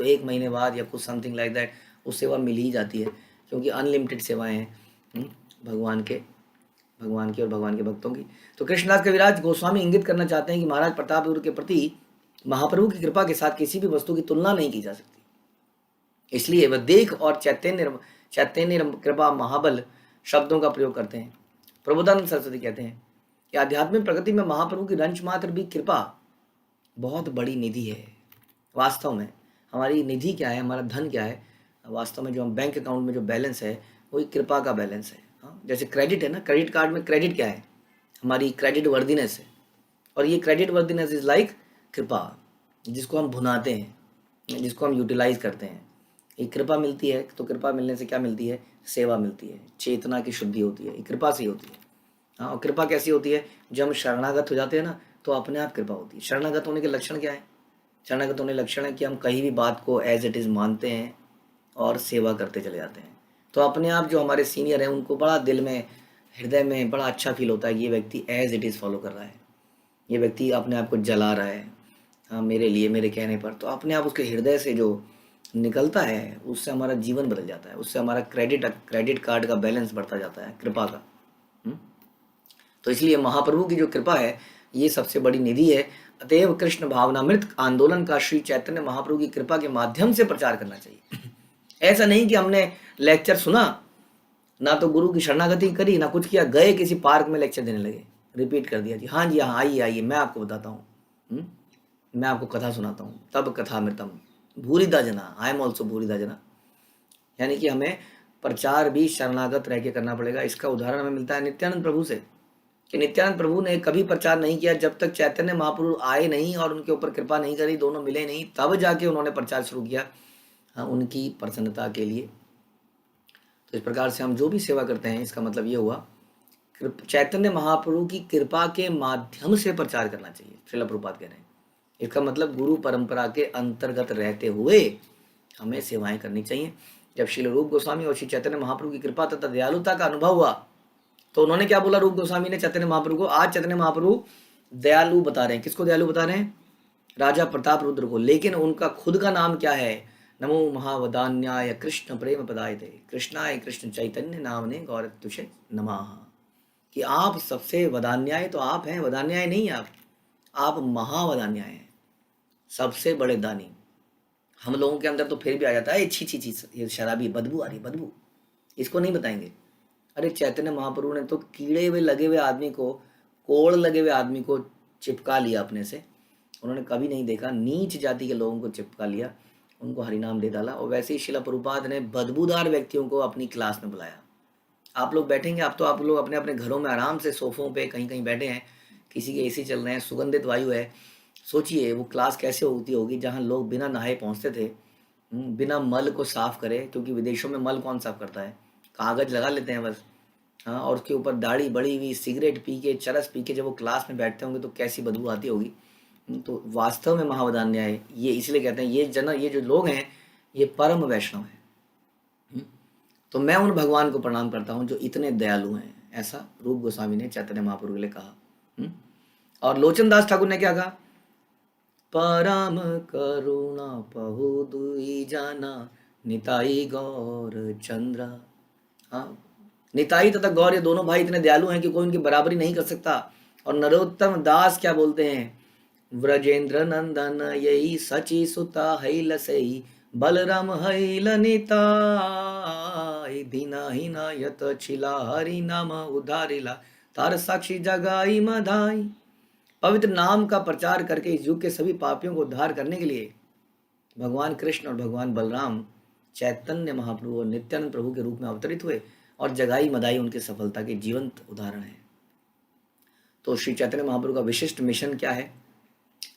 1 महीने बाद या कुछ समथिंग लाइक दैट वो सेवा मिल ही जाती है, क्योंकि अनलिमिटेड सेवाएं हैं भगवान की और भगवान के भक्तों की। तो कृष्णदास कविराज गोस्वामी इंगित करना चाहते हैं कि महाराज प्रताप रुद्र के प्रति महाप्रभु की कृपा के साथ किसी भी वस्तु की तुलना नहीं की जा सकती, इसलिए वह देख और चैतन्य कृपा महाबल शब्दों का प्रयोग करते हैं। प्रबोधानंद सरस्वती कहते हैं कि आध्यात्मिक प्रगति में महाप्रभु की रंच मात्र भी कृपा बहुत बड़ी निधि है। वास्तव में हमारी निधि क्या है, हमारा धन क्या है, वास्तव में जो हम बैंक अकाउंट में जो बैलेंस है वही कृपा का बैलेंस है। जैसे क्रेडिट है ना, क्रेडिट कार्ड में क्रेडिट क्या है, हमारी क्रेडिट वर्दीनेस है, और ये क्रेडिट वर्दीनेस इज लाइक कृपा, जिसको हम भुनाते हैं, जिसको हम यूटिलाइज करते हैं। एक कृपा मिलती है तो कृपा मिलने से क्या मिलती है, सेवा मिलती है, चेतना की शुद्धि होती है, कृपा से ही होती है। हाँ, और कृपा कैसी होती है, जब हम शरणागत हो जाते हैं ना तो अपने आप कृपा होती है। शरणागत होने के लक्षण क्या है, शरणागत होने के लक्षण है कि हम कहीं भी बात को एज इट इज़ मानते हैं और सेवा करते चले जाते हैं। तो अपने आप जो हमारे सीनियर हैं उनको बड़ा दिल में, हृदय में बड़ा अच्छा फील होता है कि ये व्यक्ति एज इट इज़ फॉलो कर रहा है, ये व्यक्ति अपने आप को जला रहा है, हाँ मेरे लिए, मेरे कहने पर। तो अपने आप उसके हृदय से जो निकलता है उससे हमारा जीवन बदल जाता है, उससे हमारा क्रेडिट कार्ड का बैलेंस बढ़ता जाता है कृपा का। तो इसलिए महाप्रभु की जो कृपा है ये सबसे बड़ी निधि है। अतएव कृष्ण भावनामृत आंदोलन का श्री चैतन्य महाप्रभु की कृपा के माध्यम से प्रचार करना चाहिए। ऐसा नहीं कि हमने लेक्चर सुना, ना तो गुरु की शरणागति करी, ना कुछ किया, गए किसी पार्क में लेक्चर देने लगे, रिपीट कर दिया जी, हाँ जी हाँ आइए आइए मैं आपको बताता हूँ, मैं आपको कथा सुनाता हूँ, तब कथामृतम भूरिदा जना, आई एम ऑल्सो भूरिदा जना। यानी कि हमें प्रचार भी शरणागत रह के करना पड़ेगा। इसका उदाहरण हमें मिलता है नित्यानंद प्रभु से, कि नित्यानंद प्रभु ने कभी प्रचार नहीं किया जब तक चैतन्य महाप्रभु आए नहीं और उनके ऊपर कृपा नहीं करी, दोनों मिले नहीं, तब जाके उन्होंने प्रचार शुरू किया, हाँ उनकी प्रसन्नता के लिए। तो इस प्रकार से हम जो भी सेवा करते हैं इसका मतलब ये हुआ चैतन्य महाप्रभु की कृपा के माध्यम से प्रचार करना चाहिए। श्रील प्रभुपाद कह रहे हैं इसका मतलब गुरु परंपरा के अंतर्गत रहते हुए हमें सेवाएं करनी चाहिए। जब श्रील रूप गोस्वामी और श्री चैतन्य महाप्रभु की कृपा तथा दयालुता का अनुभव हुआ तो उन्होंने क्या बोला, रूप गोस्वामी ने चैतन्य महाप्रभु को, आज चैतन्य महाप्रभु दयालु बता रहे हैं। किसको दयालु बता रहे हैं, राजा प्रताप रुद्र को, लेकिन उनका खुद का नाम क्या है, नमो महावदान्याय कृष्ण प्रेम पदायते कृष्णाय कृष्ण चैतन्य नामने गौर तुषे नमः। कि आप सबसे वदान्याय तो आप हैं, वदान्याय नहीं आप महावदान्याय हैं, सबसे बड़े दानी। हम लोगों के अंदर तो फिर भी आ जाता है छी छी छी ये शराबी बदबू आ रही, बदबू, इसको नहीं बताएंगे। अरे चैतन्य महाप्रभु ने तो कीड़े हुए लगे हुए आदमी को, कोड़ लगे हुए आदमी को चिपका लिया अपने से, उन्होंने कभी नहीं देखा नीच जाति के लोगों को चिपका लिया, उनको हरिनाम दे डाला। और वैसे ही श्रील प्रभुपाद ने बदबूदार व्यक्तियों को अपनी क्लास में बुलाया। आप लोग बैठेंगे, आप लोग अपने अपने घरों में आराम से सोफों पे कहीं कहीं बैठे हैं, किसी के एसी चल रहे हैं, सुगंधित वायु है। सोचिए वो क्लास कैसे होती होगी जहाँ लोग बिना नहाए पहुँचते थे, बिना मल को साफ करे, क्योंकि विदेशों में मल कौन साफ करता है, कागज लगा लेते हैं बस, हाँ, और उसके ऊपर दाढ़ी बड़ी हुई, सिगरेट पी के, चरस पी के जब वो क्लास में बैठते होंगे तो कैसी बदबू आती होगी। तो वास्तव में महावदान्याय है ये, इसलिए कहते हैं ये जो लोग हैं ये परम वैष्णव है। तो मैं उन भगवान को प्रणाम करता हूँ जो इतने दयालु हैं, ऐसा रूप गोस्वामी ने चैतन्य महाप्रभु के लिए कहा। और लोचन दास ठाकुर ने क्या कहा? परम करुणा पहु दुई जाना, निताई गौर चंद्रा। हाँ, निताई तथा गौर ये दोनों भाई इतने दयालु हैं कि कोई उनकी बराबरी नहीं कर सकता। और नरोत्तम दास क्या बोलते हैं? व्रजेंद्र नंदन यही सची सुता हैल सही, बलराम हैल निताई, दीना हिना यत छिला हरि नाम उधारिला, तार साक्षी जगाई मधाई। पवित्र नाम का प्रचार करके इस युग के सभी पापियों को उद्धार करने के लिए भगवान कृष्ण और भगवान बलराम चैतन्य महाप्रभु और नित्यानंद प्रभु के रूप में अवतरित हुए, और जगाई मदाई उनकी सफलता के जीवंत उदाहरण है। तो श्री चैतन्य महाप्रभु का विशिष्ट मिशन क्या है?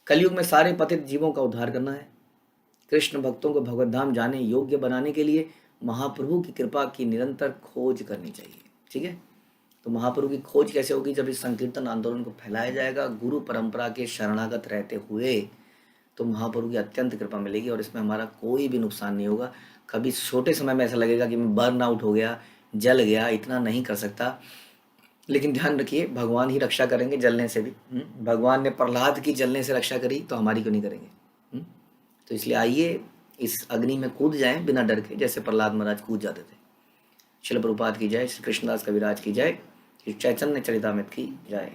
कलयुग में सारे पतित जीवों का उद्धार करना है। कृष्ण भक्तों को भगवत धाम जाने योग्य बनाने के लिए महाप्रभु की कृपा की निरंतर खोज करनी चाहिए। ठीक है, तो महाप्रभु की खोज कैसे होगी? जब इस संकीर्तन आंदोलन को फैलाया जाएगा गुरु परंपरा के शरणागत रहते हुए, तो महाप्रभु की अत्यंत कृपा मिलेगी और इसमें हमारा कोई भी नुकसान नहीं होगा। कभी छोटे समय में ऐसा लगेगा कि मैं बर्न आउट हो गया, जल गया, इतना नहीं कर सकता, लेकिन ध्यान रखिए भगवान ही रक्षा करेंगे जलने से भी। भगवान ने प्रहलाद की जलने से रक्षा करी, तो हमारी क्यों नहीं करेंगे? तो इसलिए आइए इस अग्नि में कूद जाएं बिना डर के, जैसे प्रहलाद महाराज कूद जाते थे। श्रील प्रभुपाद की जय, श्री कृष्णदास कविराज की जय, श्री चैतन्य चरितामृत की जय।